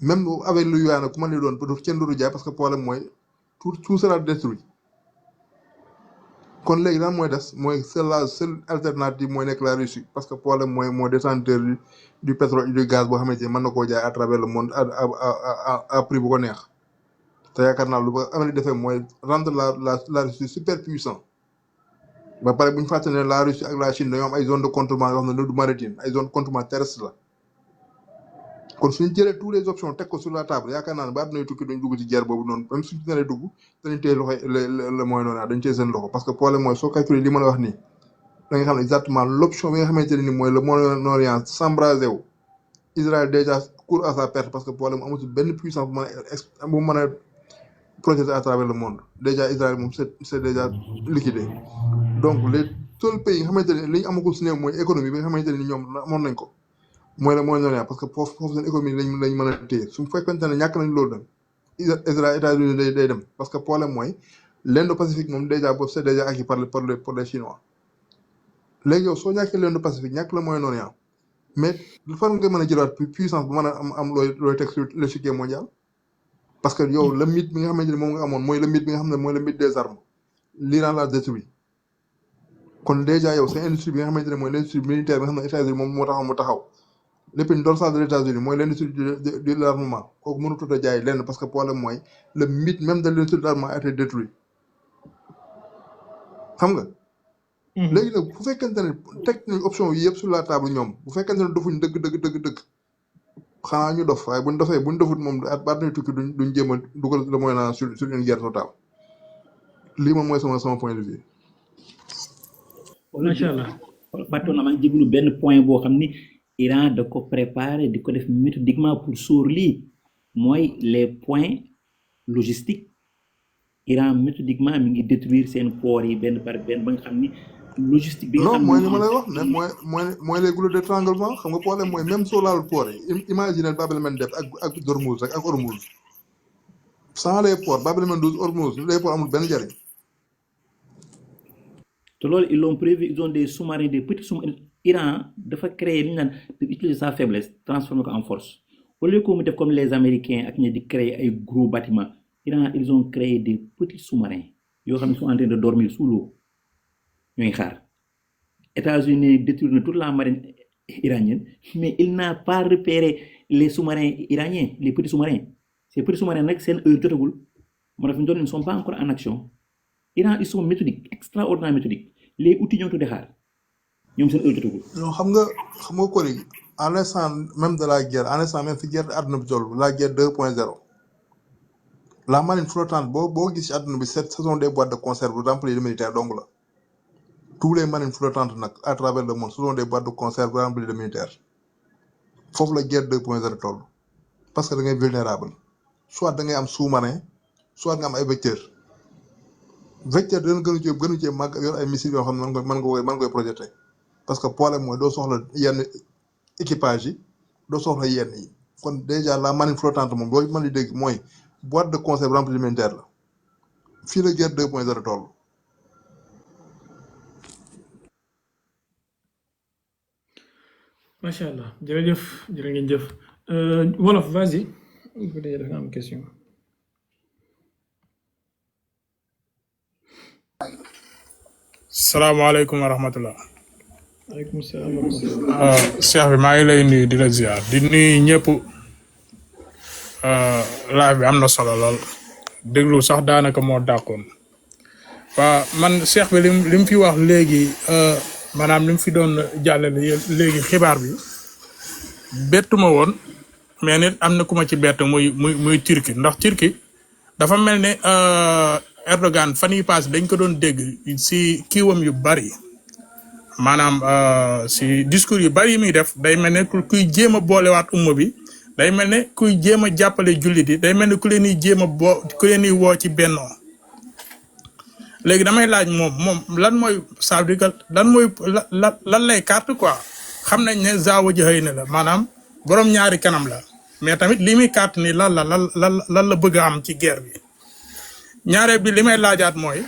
même avec le yuan ku mën li doon kenn dootu jaay parce que problème mooy tout sera détruit kon léegi lan mooy des mooy seule alternative mooy nekk la Russie parce que problème mooy moo détenteur du pétrole et du gaz boo xamante ni mën na koo jaay à travers le monde à prix bu ko neex te yaakaar naa lu ba Amérique defee mooy rendre la Russie super puissant ba pare bu ñu fàtte ne la Russie ak la Chine dañoo am ay zone de contournement yoo xam ne du maritime ay zone de contournement terrestre la kon suñu jëlee tous les options teg ko sur la table yaakaar naa ne ba àdduna tukki duñ dugg ci guerre boobu noonu même suñu naree dugg dañuy téye loxo le Moyen-Orient dañu téye seen loxo parce que problème mooy soo calculer li ma la wax nii da nga xam ne exactement l'option bi nga xamante ne ni mooy le Moyen-Orient s'embraser wu Israël déjà court à sa perte parce que problème amatul benn puissance bu mën a projeter à travers le monde déjà Israël moom c'est déjà liquidé donc les seuls pays yi nga xamante ne li ñu amagul si néew mooy économie bi nga xamante ne ni ñoom amoon nañ ko mooy la Moyen-Orient parce que foofu seen économie lañ mën a téye su fekkente ne ñàkk nañ loolu nag Israël États-Unis day dem parce que problème mooy l'Indo-Pacifique moom déjà boobu c'est déjà acquis par les Chinois léegi yow soo ñàkkee l'Indo-Pacifique ñàkk la Moyen-Orient mais fan nga mën a jëlaat puissance bu mën a am looy teg sur l'échiquier mondial parce que yow le mythe bi nga xamante ne moom nga amoon mooy le mythe bi nga xam ne mooy le mythe des armes l'Iran l'a détruit kon déjà yow c'est industrie bi nga xamante ne mooy l'industrie militaire bi nga xam ne États-Unis moom moo taxaw mu taxaw l'épine dorsale des États-Unis mooy l'industrie de l'armement kooku mënutut a jaay lenn parce que problème mooy le mythe même de l'industrie de l'armement a été détruit xam nga. léegi nag bu fekkente ne teg nañ option yi yëpp sur la table ñoom bu fekkente ne dofuñ dëgg xanaa ñu dof waaye buñ dofut moom baat nañu tukki duñ jéem a dugal le Moyen-Orient sur une guerre totale lii moom mooy sama point de vue. macha allah. Bato na maa ngi jéglu benn point boo xam ni Iran da ko préparer di ko def méthodiquement pour sóor lii mooy les points logistiques Iran méthodiquement mi ngi détruire seen port yi benn par benn ba nga xam ni logistique bi nga xam non mooy li ma lay wax ne mooy les goulots d'étranglement xam nga problème mooy même soo laal port yi imagine Bab el-Mandeb ak Dormouz rek ak Ormuz sans les ports Bab el-Mandeb Ormuz les ports amul benn njëriñ. te loolu ils l'ont prévu ils ont des sous-marins des petits sous-marins Iran dafa créer li ñu naan utiliser sa faiblesse transformer ko en force au lieu que mu def comme les Américains ak ñi di créer ay gros bâtiments Iran ils ont créé des petits sous-marins yoo xam ne sont en train de dormir sous l'eau ñooy xaar États-Unis détruire na toute la marine iranienne mais il n'a pas repéré les sous-marins iraniens les petits sous-marins ces petits sous-marins nag seen heure jotagul moo tax ñu doon ils ne sont pas encore en action Iran ils sont méthodiques extraordinairement méthodiques les outils ñoo tuddee xaar ñoom seen heure jotagul. non xam nga Corée à l'instant même de la guerre à l'instant même fi guerre àdduna bi toll la guerre 2.0 la marine flottante boo gis ci àdduna bi ce sont des boîtes de conserve remplies de militaires dong la tous les marines flottantes nag à travers le monde ce sont des boîtes de conserve remplies de militaires foofu la guerre 2.0 toll parce que da ngay vulnérable soit da ngay am sous-marin soit nga am ay vecteurs dina gënu cee màgg yor ay missiles yoo xam ne mën nga koy projeté parce que problème mooy doo soxla yenn équipage yi doo soxla yenn yi kon déjà la marine flottante moom loolu mën di dégg mooy boîte de conserve remplie de militaires la fii la guerre 2.0 toll. macha allah jërëjëf jërë ngeen jëf wolof vas-y bu dee da nga am question. salaamaaleykum wa rahmatullah. waaleykum salaam wa rahmatullah. Cheikh bi maa ngi lay nuyu di la ziar di nuyu ñëpp live bi am na solo lool déglu sax daanaka moo dàqoon waaw man Cheikh bi lim fi wax léegi maanaam lim fi doon jàllale léegi xibaar bi bettuma woon mais nit am na ku ma ci bett muy Turquie ndax Turquie dafa mel ne Erdogan fan yii paase dañ ko doon dégg si kiiwam yu bari maanaam si discours yu bari yi muy def day mel ne kuy jéem a boolewaat umma bi day mel ne kuy jéem a jàppale jullit yi day mel ne ku leen di jéem a ku leen di woo ci bennoo léegi damay laaj moom lan mooy ça veut dire que lan lay carte quoi xam nañ ne zaawa ji xëy na la maanaam borom ñaari kanam la mais tamit li muy carte ni lan la bëgg a am ci guerre bi. ñaareel bi li may laajaat mooy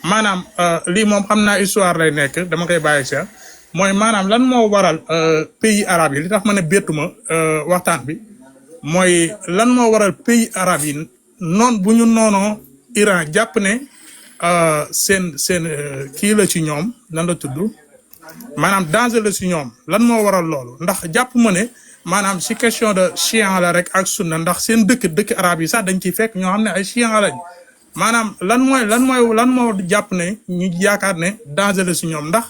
maanaam lii moom xam naa histoire lay nekk dama koy bàyyi sax mooy maanaam lan moo waral pays arabe yi li tax ma ne bettuma waxtaan bi mooy lan moo waral pays arabe yi noon bu ñu noonoo Iran jàpp ne seen kii la ci ñoom lan la tudd maanaam danger la ci ñoom lan moo waral loolu ndax jàpp ma ne maanaam si question de chian la rek ak sunna ndax seen dëkk arab yi sax dañ ciy fekk ñoo xam ne ay chian lañ maanaam lan moo jàpp ne ñu yaakaar ne danger la si ñoom ndax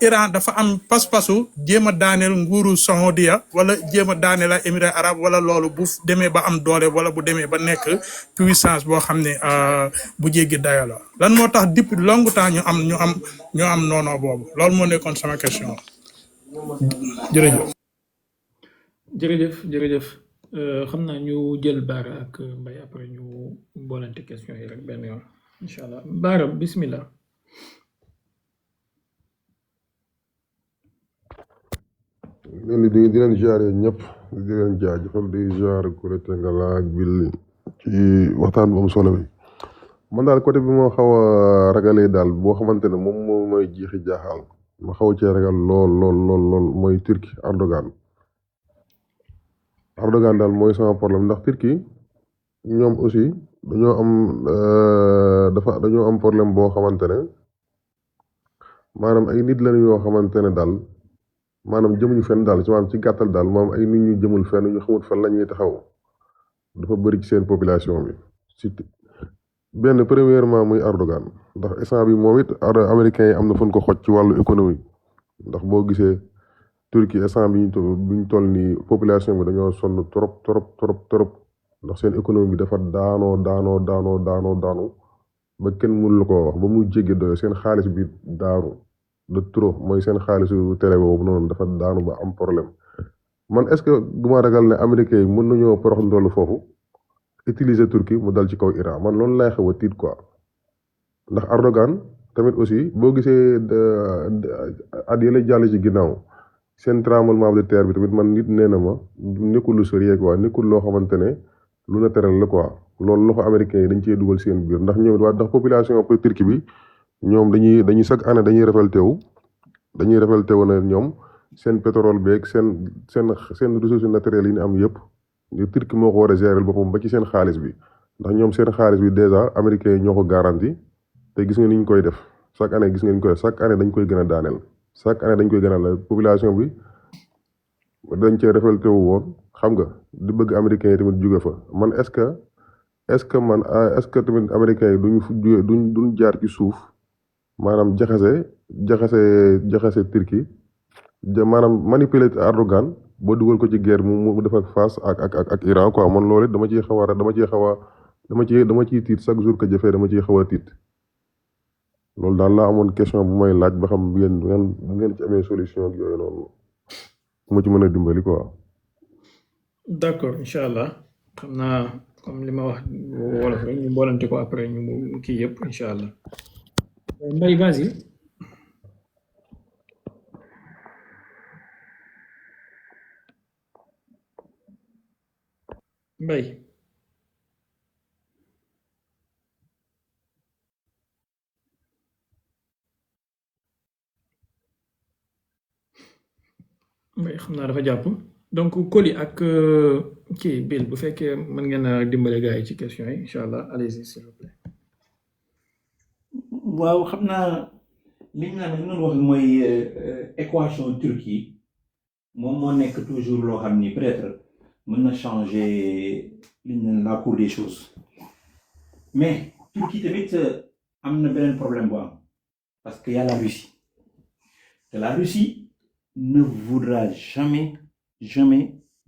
Iran dafa am pas-pasu jéem a daaneel nguuru Saoudia wala jéem a daaneel ay émirats arabes wala loolu bu demee ba am doole wala bu demee ba nekk puissance boo xam ne bu jéggi dayo la lan moo tax depuis longtemps ñu am noonoo boobu loolu moo nekkoon sama question jërëjëf xam naa ñu jël Baara ak Mbaye après ñu boolante question yi rek benn yoon incha allah Baara bismillah. di leen ziare ñëpp di leen jaajëfal di ziare Kouré Tengala ak Billy ci waxtaan bu am solo bi man daal côté bi moo xaw a ragalee daal boo xamante ne moom mooy jiixi jaaxaal ma xaw cee ragal lool mooy Turquie Erdogan daal mooy sama problème ndax Turquie ñoom aussi dañoo am problème boo xamante ne maanaam ay nit lañu yoo xamante ne daal maanaam jëmuñu fenn daal ci gàttal daal moom ay nit ñu jëmul fenn ñu xamul fan la ñuy taxaw dafa bëri ci seen population bi benn premièrement muy Erdogan ndax instant bi moom it américains yi am na fu ñu ko xoj ci wàllu économie ndax boo gisee Turquie instant bi ñu toll nii population bi dañoo sonn trop ndax seen économie bi dafa daanoo ba kenn mënu la koo wax ba mu jéggi doyo seen xaalis bi daanu de trop mooy seen xaalisu télé boobu noonu dafa daanu ba am problème man est-ce que du ma ragal ne américains yi mën nañoo porox ndollu foofu utiliser Turquie mu dal ci kaw Iran man loolu lay xaw a tiit quoi ndax Erdogan tamit aussi boo gisee at yële jàll ci ginnaaw seen tremblement de terre bi tamit man nit nee na ma nekkul lu sérieux quoi nekkul loo xamante ne lu naturel la quoi loolu loxo américains yi dañ cee dugal seen biir ndax ñoom ndax population Turquie bi ñoom dañuy chaque année dañuy révolté wu ne ñoom seen pétrole beeg seen ressources naturelles yi ñu am yëpp Turquie moo ko war a gérer boppam ba ci seen xaalis bi ndax ñoom seen xaalis bi déjà américains yi ñoo ko garanti te gis nga ni ñu koy def chaque année dañ koy gën a daaneel chaque année dañ koy gën a la population bi dañ cee révolté wu woon xam nga di bëgg américains yi tamit jóge fa man est-ce que tamit américains yi duñ jaar ci suuf maanaam jaxase Turquie maanaam manipuler Erdogan boo dugal ko ci guerre mu def ak face ak Iran quoi man loolu it dama ciy xaw a dama ciy tiit chaque jour que jëfee dama ciy xaw a tiit loolu daal laa amoon question bu may laaj ba xam ngeen ci amee solution ak yooyu noonu mu ci mën a dimbali quoi. d'accord incha allah xam naa comme li ma wax wolof rek ñu boolante ko après ñu kii yëpp incha allah. Mbaye vas-y. Mbaye. Mbaye xam naa dafa jàpp donc Coly ak kii Bill bu fekkee mën ngeen a dimbale gars yi ci question yi incha allah allez-y s'il vous plaît. waaw xam naa li ñu naan wax mooy équation Turquie moom moo nekk toujours loo xam ni peut-être mën na changer li ñu naan la cour des choses mais Turquie tamit am na beneen problème bu am parce que y a la Russie te la Russie ne voudra jamais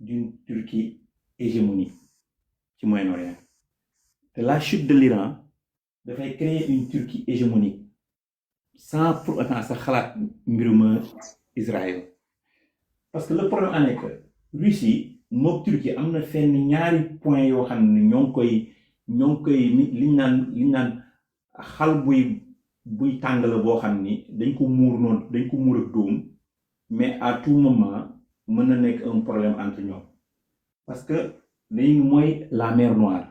d'une Turquie hégémonique ci Moyen-Orient te la chute de l'Iran dafay créer une Turquie hégémonique sans pour autant sa xalaat mbiruma Israël parce que le problème en est que Russie moom Turquie am na fenn ñaari point yoo xam ne ñoo ngi koy liñ naan xal buy tàng la boo xam ni dañ ko muur ak dóom mais à tout moment mën na nekk un problème entre ñoom parce que dañu mooy la mer Noire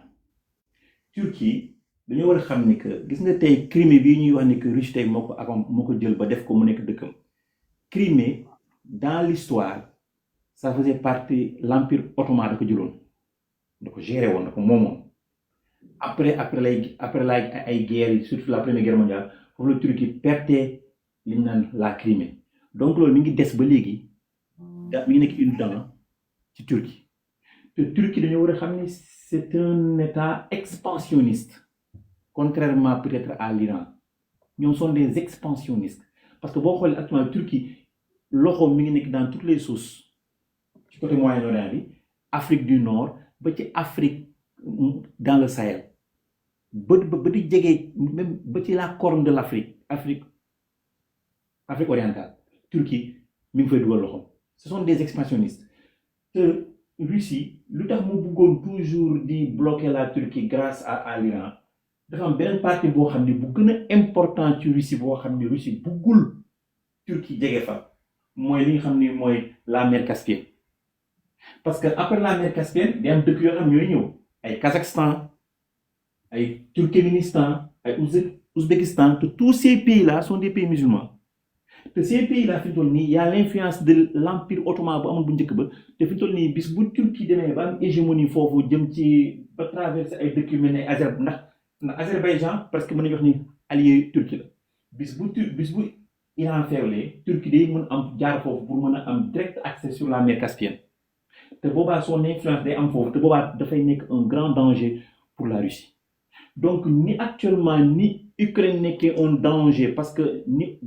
Turquie dañoo war a xam ni que gis nga tey Crimée bii ñuy wax ni que Russie tey moo ko jël ba def ko mu nekk dëkkam Crimée dans l'histoire ça faisait partie l'empire ottoman da ko jëloon da ko géré woon da ko moomoon après ay guerre surtout la première guerre mondiale foofu la Turquie perte li ñu naan la Crimée donc loolu mi ngi des ba léegi mi ngi nekk une dent ci Turquie te Turquie dañoo war a xam ni c'est un état expansionniste contrairement peut-être à l'Iran ñoom sont des expansionnistes parce que boo xoolee actuellement Turquie loxo mi ngi nekk dans toutes les sources ci côté Moyen-Orient bi Afrique du Nord ba ci Afrique dans le Sahel ba di jege même ba ci la corne de l'Afrique Afrique orientale Turquie mi ngi fay dugal loxo ce sont des expansionnistes te Russie lu tax mu bëggoon toujours di bloquer la Turquie grâce à l'Iran dafa am beneen partie boo xam ne bu gën a important ci Russie boo xam ne Russie bëggul Turquie jege fa mooy li nga xam ne mooy la mer Caspienne parce que après la mer Caspienne day am dëkk yoo xam ñooy ñëw ay Kazakhstan ay Turkménistan ay Ouzbékistan te tous ces pays là sont des pays musulmans te ces pays là fi ñu toll nii y a l'influence de l'empire ottoman bu amoon bu njëkk ba te fi ñu toll nii bis bu Turquie demee ba am hégémonie foofu jëm ci ba traverser ay dëkk yu mel ne ndax Azerbaïdjan presque mën nañu wax ni allié Turquie la bis bu Iran feewlee Turquie day mën am jaar foofu pour mën a am direct accès sur la mer Caspienne te boobaa son influence day am foofu te boobaa dafay nekk un grand danger pour la Russie donc ni actuellement ni Ukraine nekkee un danger parce que ni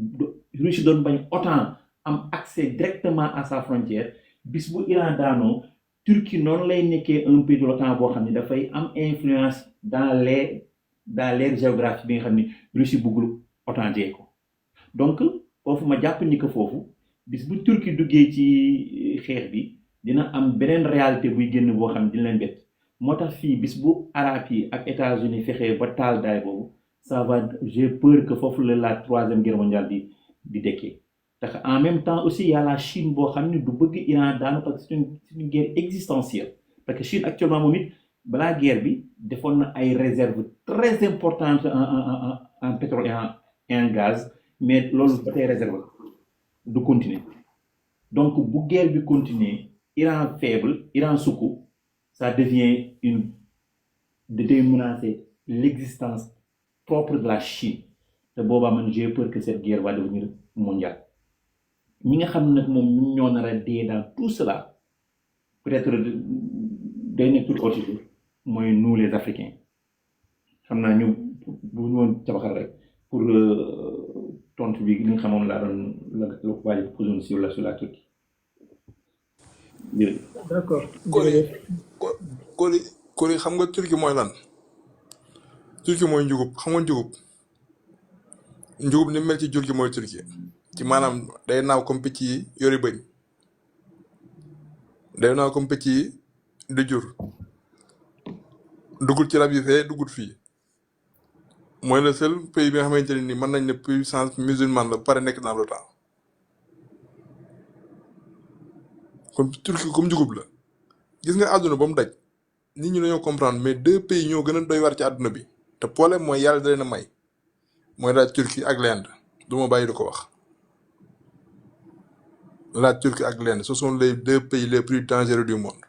Russie doon bañ OTAN am accès directement à sa frontière bis bu Iran daanoo Turquie noonu lay nekkee un pays de l'OTAN boo xam ne dafay am influence dans l'aire géographique bi nga xam ne Russie bëggul OTAN jee ko donc foofu ma jàpp ni que foofu bis bu Turquie duggee ci xeex bi dina am beneen réalité buy génn boo xam ne dina leen bett moo tax fii bis bu arab yi ak États-Unis fexee ba taal daay boobu ça va j'ai peur que foofu la troisième guerre mondiale di dekkee tax en même temps aussi il y a la Chine boo xam ne du bëgg Iran daanu parce que c'est une guerre existentielle parce que Chine actuellement moom it balaa guerre bi defoon na ay réserves très importantes en pétrole et en gaz mais loolu ba tey réserve du continuer donc bu guerre bi continuer Iran faible Iran sukku ça devient de menacer l'existence propre de la Chine te boobaa man j'ai peur que cette guerre va devenir mondiale ñi nga xam nag moom ñoo nar a dee dans tout cela peut-être day nekk tout autre chose mooy nous les Africains xam naa ñu bu ñu woon cabaxal rek pour tontu bi li nga xamoon laa doon la waa ji posé sur la Turquie. d'accord Koli jërëjëf. Koli xam nga Turquie mooy lan? Turquie mooy njugub. xam nga njugub ni mu mel ci jur gi mooy Turquie ci maanaam day naaw comme picc yi yori bëñ, day naaw comme picc yi di jur, duggul ci rab yi fee duggul fii. mooy le seul pays bi nga xamante ne nii mën nañ ne puissance musulmane la ba pare nekk dans l'OTAN. comme Turquie comme njugub la. gis nga àdduna ba mu daj nit ñi dañoo comprendre mais 2 pays ñoo gën a doy war ci àdduna bi te problème mooy yàlla da leen a may mooy la Turquie ak l'Inde du ma bàyyi di ko wax. la Turquie ak l'Inde ce sont les 2 pays les plus dangereux du monde.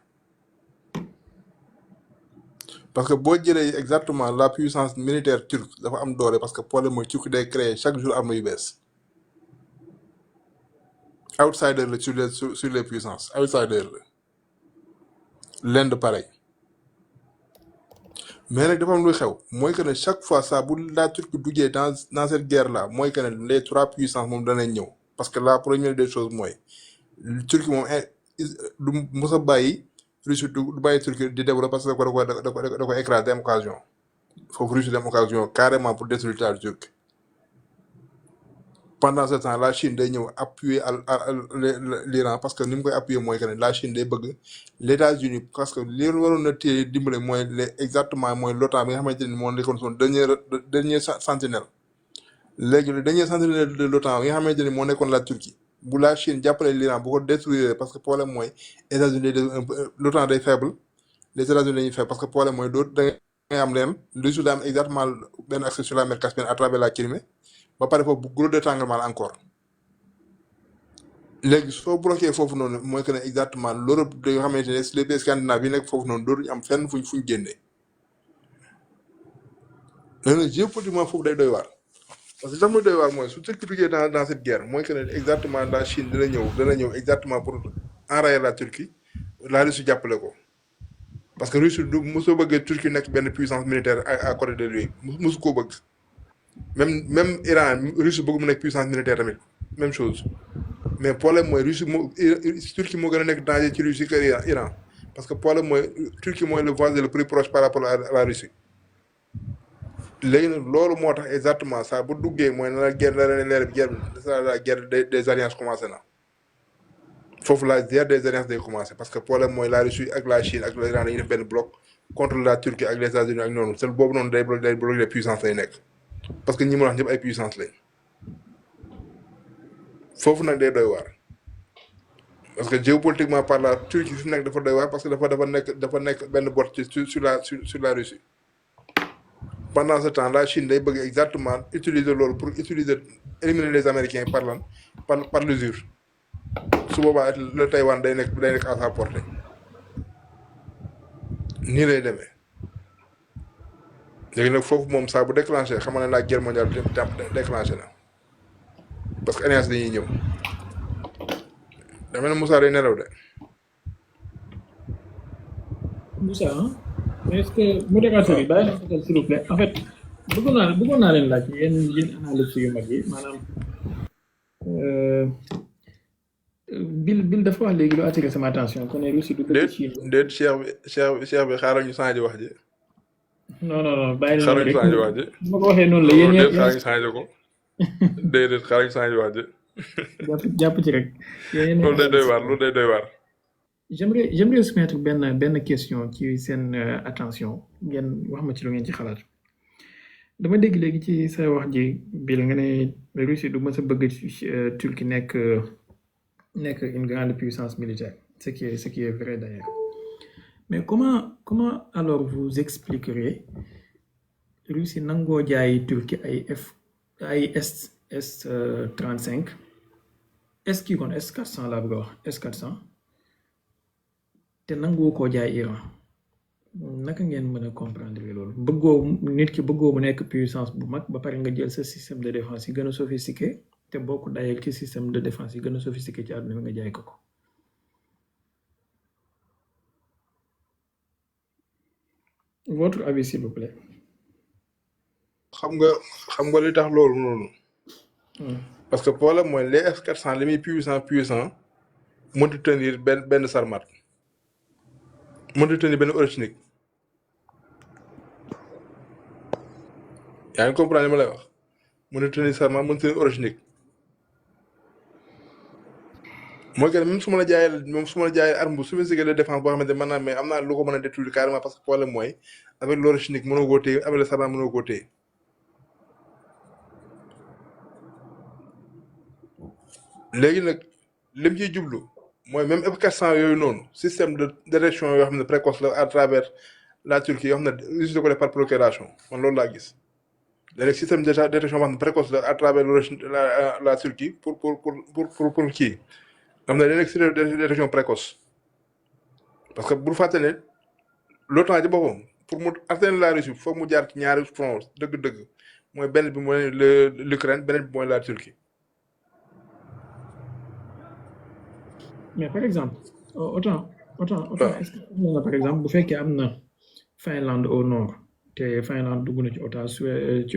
parce que boo jëlee exactement la puissance militaire turque dafa am doole parce que problème mooy Turquie day créer chaque jour arme yu bees. outsider la sur les puissances outsider la. l'Inde pareil. mais nag dafa am luy xew mooy que ne chaque fois ça bu la Turquie duggee dans cette guerre là mooy que ne les 3 puissances moom danañ ñëw parce que la première des choses mooy Turquie moom du mos a bàyyi Russie du bàyyi Turquie di développer parce que da ko écraser dem occasion foofu Russie dem occasion carrément pour détruire la Turquie. pendant ce temps la Chine day ñëw appuyer l'Iran parce que ni mu koy appuyer mooy que ne la Chine day bëgg les États-Unis parce que li waroon na téye dimbale mooy exactement mooy l'OTAN bi nga xamante ni moo nekkoon son dernier sentinelle. léegi le dernier sentinelle de l'OTAN bi nga xamante ni moo nekkoon la Turquie bu la Chine jàppale l'Iran bu ko détruire parce que problème mooy États-Unis l'OTAN day faible les États-Unis dañuy faible parce que problème mooy dootu da ngay am leen Russie daa am exactement benn accès sur la mer Caspienne à travers la Crimée. ba pare foofu bu gros détanglement la encore léegi soo bloqué foofu noonu mooy que ne exactement l'Europe da nga xamante ne les pays scandinaves yi nekk foofu noonu dootuñu am fenn fuñ génnee léegi nag géopolitiquement foofu day doy waar parce que sax muy doy waar mooy su Turquie duggee dans cette guerre mooy que ne exactement la Chine dana ñëw exactement pour enrayer la Turquie la Russie jàppale ko parce que Russie du mosoo bëggee Turquie nekk benn puissance militaire à côté de lui mosu koo bëgg. même Iran Russie bëgg mu nekk puissance militaire tamit même chose mais problème mooy Turquie moo gën a nekk danger ci Russie que Iran parce que problème mooy Turquie mooy le voisin le plus proche par rapport à la Russie. léegi nag loolu moo tax exactement ça bu duggee mooy na la guerre des alliances commencé na foofu la guerre des alliances day commencé parce que problème mooy la Russie ak la Chine ak l'Iran dañuy def benn bloc contre la Turquie ak les États-Unis ak noonu seul boobu noonu day bloqué les puissances lay nekk. parce que ñi ma wax ñëpp ay puissance lañ foofu nag day doy waar parce que géopolitiquement par la Turquie fi nekk dafa doy waar parce que dafa nekk benn bot sur la Russie. pendant ce temps la Chine day bëgg exactement utiliser loolu pour éliminer les Américains par l'usure su boobaa le Taïwan day nekk à sa portée nii lay demee. léegi nag foofu moom saa bu déclenché xam nga ne la guerre mondiale déclenché na parce que alliance dañuy ñëw dama ne Moussa day nelaw de. Moussa est-ce que modérateur yi bàyyi na ko s'il vous plaît en fait bëggoon naa leen laaj yéen analyse yu mag yi maanaam Bill dafa wax léegi lu attiré sama attention kon ne Russie du ko Chine. déet Cheikh bi xaaral ñu changé wax ji. non bàyyi xaaral ñu changé wax ji. bu ma ko waxee noonu la yéen ñëpp xaaral ñu changé ko déedéet xaaral ñu changé wax ji. jàpp ci rek. loolu day doy waar. j'aimerais soumettre benn question ci seen attention ngeen wax ma ci lu ngeen ci xalaat dama dégg léegi ci say wax ji Bill nga ne Russie du mës a bëgg Turquie nekk une grande puissance militaire ce qui est vrai d'ailleurs mais comment alors vous expliquerez Russie nangoo jaay Turquie ay S-35 kii kon S-400 laa bëgg a wax S-400 te nangoo koo jaay Iran naka ngeen mën a comprendre loolu nit ki bëggoo mu nekk puissance bu mag ba pare nga jël sa système de défense yi gën a sophistiqué te bokk dayal ci système de défense yi gën a sophistiqué ci àdduna bi nga jaay ko. Votre avis s'il vous plaît. xam nga li tax loolu noonu Hmm. parce que problème mooy les F400 li muy puissant mënut a tenir benn Sarmat mënut a tenir benn Orechnik yaa ngi comprendre li ma lay wax mënut a tenir Sarmat mënut a tenir Orechnik mooy que même su ma la jaayee arme bu sophistiquée de défense boo xamante ne maanaam mais am naa lu ko mën a détruire carrément parce que problème mooy avec l'Orechnik mënoo koo téye avec le Sarmat mënoo koo téye léegi nag lim ciy jublu mooy même F400 yooyu noonu système de détection yoo xam ne précoce la à travers la Turquie yoo xam ne Russie da ko def par procuration man loolu laa gis léegi système de détection boo xam ne précoce la à travers la Turquie pour kii nga xam ne dañu nekk système de détection précoce parce que bu fàtte ne l'OTAN ci boppam pour mu atteindre la Russie foog mu jaar ci ñaari front dëgg-dëgg mooy benn bi mooy l'Ukraine beneen bi mooy la Turquie. mais par exemple autant est-ce que am na par exemple bu fekkee am na Finlande au nord te Finlande dugg na ci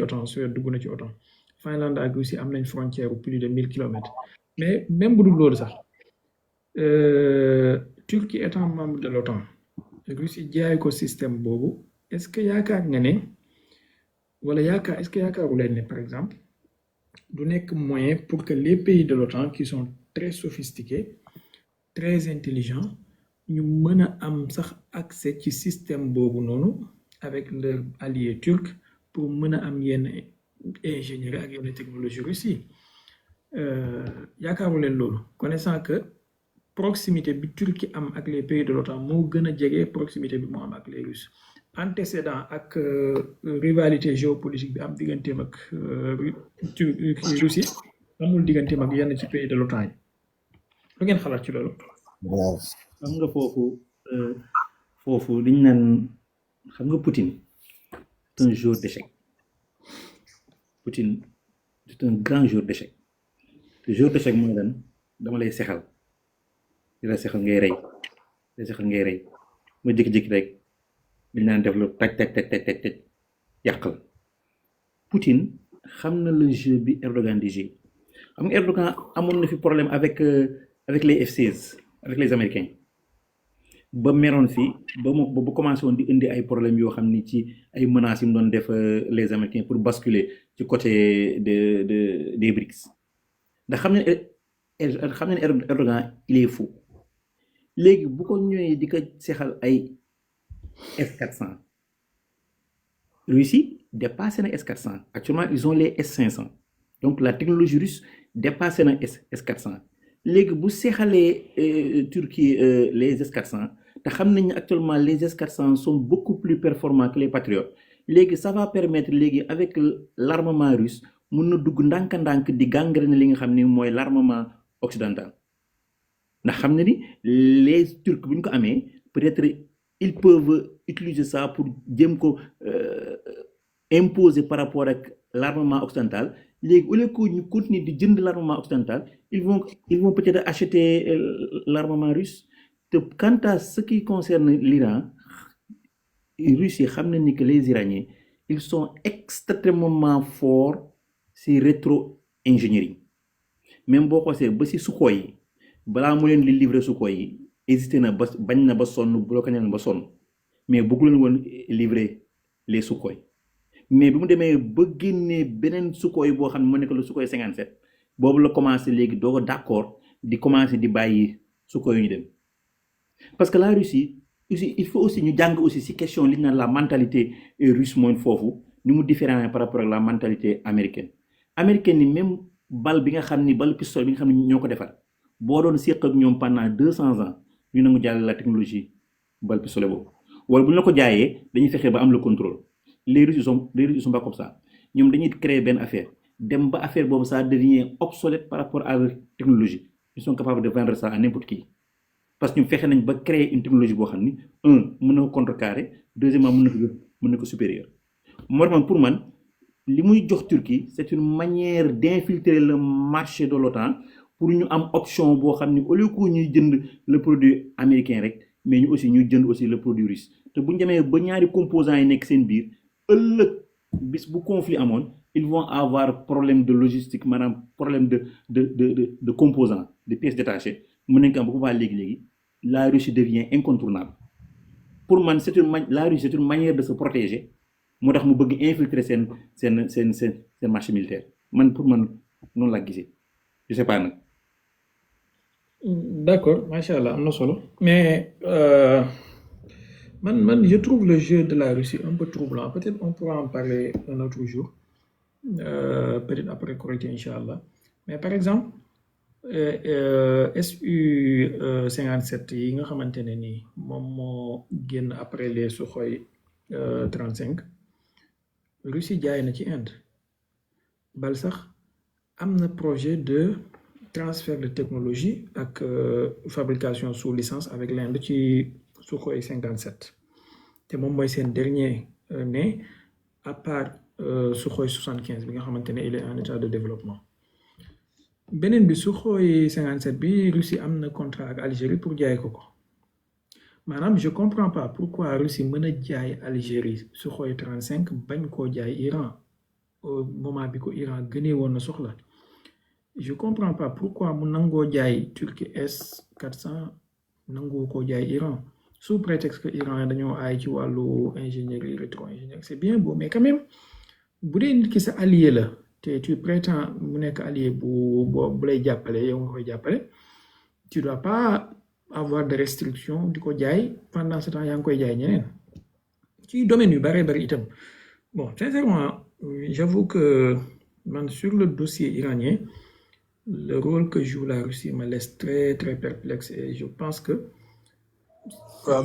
OTAN Suède dugg na ci OTAN Finlande ak Russie am nañ frontière bu plus de 1000 kilomètres mais même bu dul loolu sax Turquie étant membre de l'OTAN Russie jaay ko système boobu est-ce que yaakaar nga ne wala est-ce que yaakaaru leen ne par exemple du nekk moyen pour que les pays de l'OTAN qui sont très sophistiqués très intelligents ñu mën a am sax accès ci système boobu noonu avec leur allié turc pour mën a am yenn ingénierie ak yenn technologie Russie yaakaaru leen loolu connaissant que proximité bi Turquie am ak les pays de l'OTAN moo gën a jege proximité bi moo am ak les Russes antécédent ak rivalité géopolitique bi am digganteem ak Russie amul digganteem ak yenn ci pays de l'OTAN yi lu ngeen xalaat ci loolu. waaw xam nga foofu liñ naan xam nga Poutine c'est un joueur d'échec. Poutine c'est un grand joueur d'échec te joueur d'échec mooy lan dama lay sexal di la sexal ngay rey ma jékki-jékki rek liñ naan def lu taj yàqal Poutine xam na le jeu bi Erdogan di jouer xam nga Erdogan amoon na fi problème avec les F-16 avec les Américains ba meroon fi ba commencé woon di indi ay problèmes yoo xam ni ci ay menaces yi mu doon def les Américains pour basculer ci côté des BRICS ndax xam ne Erdogan il est fou léegi bu ko ñëwee di ko seexal ay S-400 Russie dépassé na S-400 actuellement ils ont les S-500 donc la technologie russe dépassé na S-400 léegi bu seexalee Turquie les S-400 te xam nañ actuellement les S-400 sont beaucoup plus performants que les Patriotes léegi ça va permettre léegi avec l'armement russe mun na dugg ndànk-ndànk di gangréner li nga xam ni mooy l'armement occidental ndax xam na ni les Turcs bu ñu ko amee peut-être ils peuvent utiliser ça pour jéem ko imposer par rapport ak l'armement occidental léegi au lieu que ñu continuer di jënd l'armement occidental ils vont peut-être acheter l'armement russe te quant à ce qui concerne l'Iran Russie xam na ni que les Iraniens ils sont extrêmement forts ci rétro-ingénierie même boo xoolee ba ci Sukhoi yi balaa mu leen di livrer Sukhoi yi hésité na ba bañ na ba sonn bloqué na leen ba sonn mais bëggu leen woon livrer les Sukhoi mais bi mu demee ba génnee beneen Sukhoi boo xam ne moo nekk le Sukhoi 57 boobu la commencé léegi doo ko d'accord di commencé di bàyyi Sukhoi yu ñu dem parce que la Russie aussi il faut aussi ñu jàng aussi ci question li ñu naan la mentalité russe mooy foofu ni mu différent par rapport ak la mentalité américaine ni même bal bi nga xam ni bal pistolet bi nga xam ne ñoo ko defar boo doon séq ak ñoom pendant 200 ans ñu nangu jàll la technologie bal pistolet boobu wala bu ñu la ko jaayee dañuy fexe ba am le contrôle les Russes sont pas comme ça ñoom dañuy créer benn affaire dem ba affaire boobu ça devient obsolète par rapport à la technologie ils sont capables de vendre ça à n'importe qui parce que ñu fexe nañ ba créer une technologie boo xam ni mën na ko contrecarrer deuxièmement mën na ko supérieur moo tax pour man li muy jox Turquie c'est une manière d'infiltrer le marché de l'OTAN pour ñu am option boo xam ni au lieu que ñuy jënd le produit américain rek mais ñu aussi ñuy jënd aussi le produit russe te bu ñu demee ba ñaari composants yi nekk seen biir ëllëg bis bu conflit amoon ils vont avoir problème de logistique maanaam problème de composants de pièces détachées mën nañ ko am bu ko léegi la Russie devient incontournable pour man la Russie c'est une manière de se protéger moo tax mu bëgg infiltrer seen marché militaire man pour man noonu laa gisee je sais pas nag. D'accord, macha allah am na solo mais je trouve le jeu de la Russie un peu troublant. Peut-être on pourra en parler un autre jour, peut-être après Korité, Inch'Allah. Mais par exemple, SU 57 yi nga xamante ne nii moom moo génn après les Sukhoi 35 Russie jaay na ci Inde bal sax am na projet de transfert de technologie ak fabrication sous licence avec l'Inde ci Sukhoi 57 te moom mooy seen dernier né à part Sukhoi 75 bi nga xamante ne il est en état de développement. Beneen bi Sukhoi 57 bi Russie am na contrat ak Algérie pour jaay ko maanaam je comprends pas pourquoi Russie mën a jaay Algérie Sukhoi 35 bañ koo jaay Iran au moment bi ko Iran gënee woon na soxla. Je comprends pas pourquoi mu nangoo jaay Turquie S-400 nangoo koo jaay Iran sous prétexte que Iran dañoo aay ci wàllu ingénierie rétro-ingénierie. C'est bien beau mais quand même bu dee nit ki sa allié la te tu prétends mu nekk allié bu lay jàppale yow nga koy jàppale tu dois pas avoir de restrictions di ko jaay pendant ce temps yaa ngi koy jaay ñeneen ci domaine yu bari itam. Bon, sincèrement j'avoue que man sur le dossier iranien le rôle que joue la Russie me laisse très très perplexe et je pense que waaw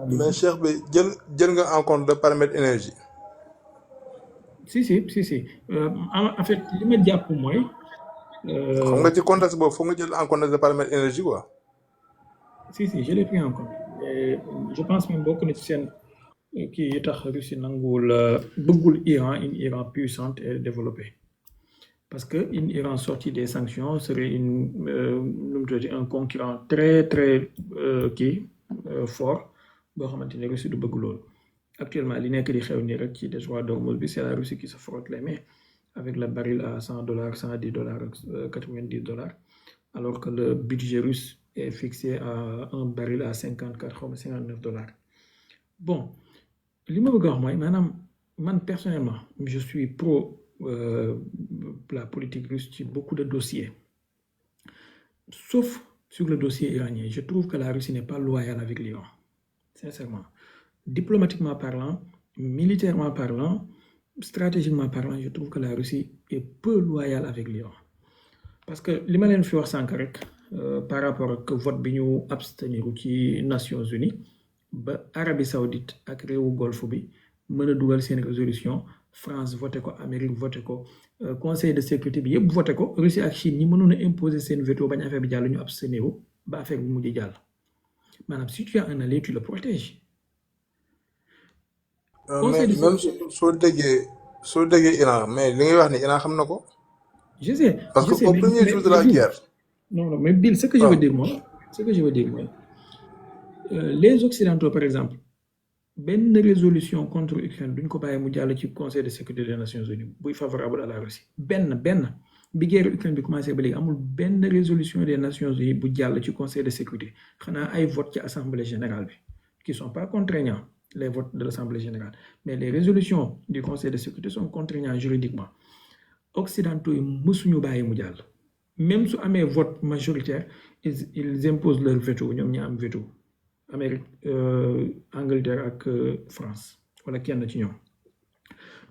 mais Cheikh bi jël nga en compte le paramètre énergie. Si. En fait li ma jàpp mooy. xam nga ci contexte boobu foog nga jël en compte le paramètre énergie quoi. Si je l'ai pris en compte et je pense même bokk na ci seen kii yi tax Russie nanguwul bëggul une Iran puissante et développée parce que une Iran sortie des sanctions serait un concurrent très très fort boo xamante ne Russie du bëgg loolu. Actuellement li nekk di xew nii rek ci détroit d'Ormuz bi c'est la Russie qui se frotte les mains avec le baril à $100, $110, $90 alors que le budget russe est fixé à un baril à 54 ou 59 $. Bon li ma bëgg a wax mooy maanaam man personnellement je suis pro la politique russe ci beaucoup de dossiers sauf sur le dossier iranien. Je trouve que la Russie n'est pas loyale avec l'Iran sincèrement. Diplomatiquement parlant, militairement parlant, stratégiquement parlant, je trouve que la Russie est peu loyale avec l'Iran. Parce que li ma leen fi wax sànq rek par rapport ak vote bi ñu abstenir ci Nations Unies ba Arabie Saoudite ak réewu Golfe bi mën a dugal seen résolution France voté ko Amérique voté ko Conseil de sécurité bi yëpp voté ko Russie ak Chine ñi mënoon a imposer seen veto bañ affaire bi jàll ñu abstenir ba affaire bi mujj jàll maanaam si tu as un allié tu le protèges. Mais même soo déggee Iran mais li ngay wax ni Iran xam na ko. Je sais. Parce que au premier jour de la guerre. Non, mais Bill, ce que je veux dire moi, les Occidentaux par exemple, benn résolution contre Ukraine duñ ko bàyyi mu jàll ci Conseil de sécurité des Nations Unies buy favorable à la Russie benn bi guerre Ukraine bi commencé ba léegi amul benn résolution des Nations Unies bu jàll ci Conseil de sécurité xanaa ay vote ci Assemblée générale bi qui sont pas contraignants les votes de l'Assemblée générale mais les résolutions du Conseil de sécurité sont contraignants juridiquement. Occidentaux yi mësuñu bàyyi mu jàll même su amee vote majoritaire ils imposent leur veto ñoom ñi am veto Amérique Angleterre ak France wala kenn ci ñoom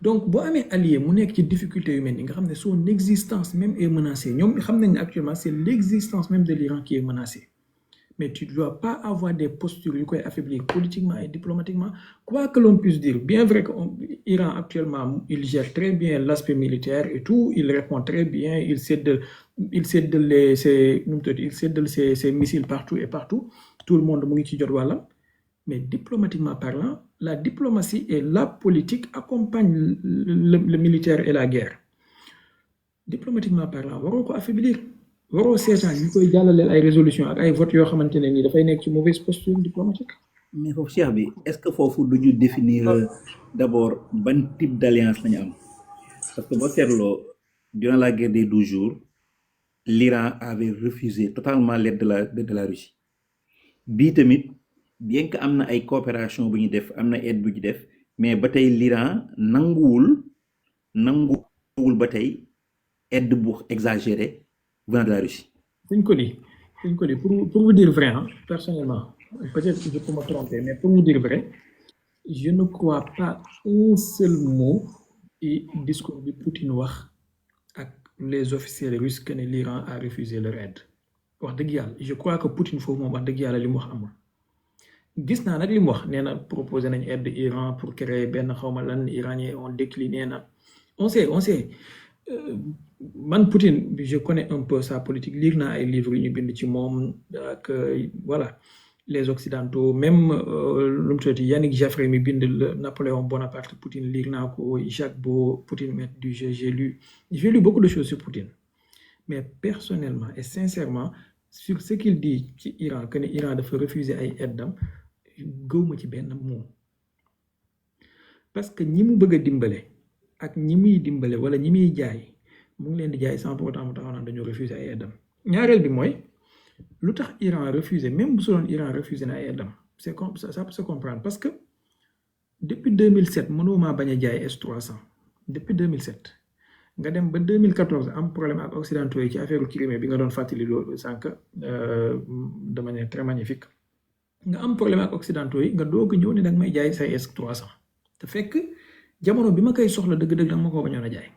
donc boo amee allié mu nekk ci difficulté yu mel ni nga xam ne son existence même est menacée ñoom xam nañ ne actuellement c'est l'existence même de l'Iran qui est menacée mais tu ne dois pas avoir des postures yu koy affaiblir politiquement et diplomatiquement quoi que l'on puisse dire bien vrai que l'Iran actuellement il gère très bien l'aspect militaire et tout il répond très bien il séddale ses missiles partout et partout tout le monde mu ngi ci jot wàllam mais diplomatiquement parlant la diplomatie et la politique accompagnent le militaire et la guerre diplomatiquement parlant waroo ko affaiblir waroo seetaan ñu koy jàllaleel ay résolution ak ay votes yoo xamante ne nii dafay nekk ci mauvaise posture diplomatique mais foofu Cheikh bi est-ce que foofu duñu définir d'abord ban type d'alliance lañu am parce que boo seetloo durant la guerre des 12 jours l'Iran avait refusé totalement l'aide de la Russie bii tamit bien que am na ay coopération bu ñu def am na aide bu ñu def mais ba tey l'Iran nanguwul ba tey aide bu exagéré venant de la Russie. Sëñ Coly pour vous dire vrai hein, personnellement peut-être que je peux me tromper mais pour vous dire vrai je ne crois pas un seul mot et discours bi Poutine wax ak les officiels russes que ne l'Iran a refusé leur aide wax dëgg yàlla je crois que Poutine foofu moom wax dëgg yàlla li mu wax amul gis naa nag li mu wax nee na proposé nañ aide Iran pour créer benn xawma lan iranien on décliné na on sait man Poutine je connais un peu sa politique lire naa ay livres yu ñu bind ci moom ak voilà les occidentaux même lu mu tuddati Yannick Jaffré mi bind Napoléon Bonaparte Poutine lire naa ko Jacques Beau Poutine maître du jeu j'ai lu beaucoup de choses sur Poutine mais personnellement et sincèrement sur ce qu'il dit ci Iran que ne Iran dafa refuser ay aidam gëwma ci benn mot parce que ñi mu bëgg a dimbale ak ñi muy dimbale wala ñi muy jaay mu ngi leen di jaay sans pour autant mu taxaw naan dañoo refuser ay aidam ñaareel bi mooy lu tax Iran refusé même bu doon Iran refusé na ay aidam c'est comme ça peut se comprendre parce que depuis 2007 mënoo maa bañ a jaay S300 depuis 2007 nga dem ba 2014 am problème ak occidentaux yi ci affaire Crimée bi nga doon fàttali loolu sànq de manière très magnifique nga am problème ak occidentaux yi nga doog a ñëw ne danga may jaay say S300 te fekk jamono bi ma koy soxla dëgg-dëgg danga ma ko bañoon a jaay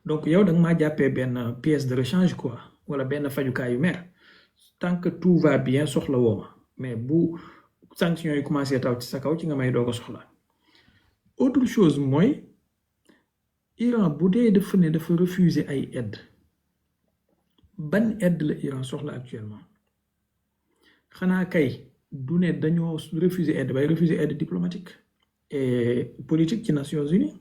donc yow danga maa jàppee benn pièce de rechange quoi wala benn fajukaayu mer tant que tout va bien soxla woo ma mais bu sanctions yi commencé taw ci sa kaw ci nga may doog a soxla autre chose mooy Iran bu dee dafa ne dafa refuser ay aide ban aide la Iran soxla actuellement xanaa kay du ne dañoo refuser aide bay refuser aide diplomatique et politique ci Nations Unies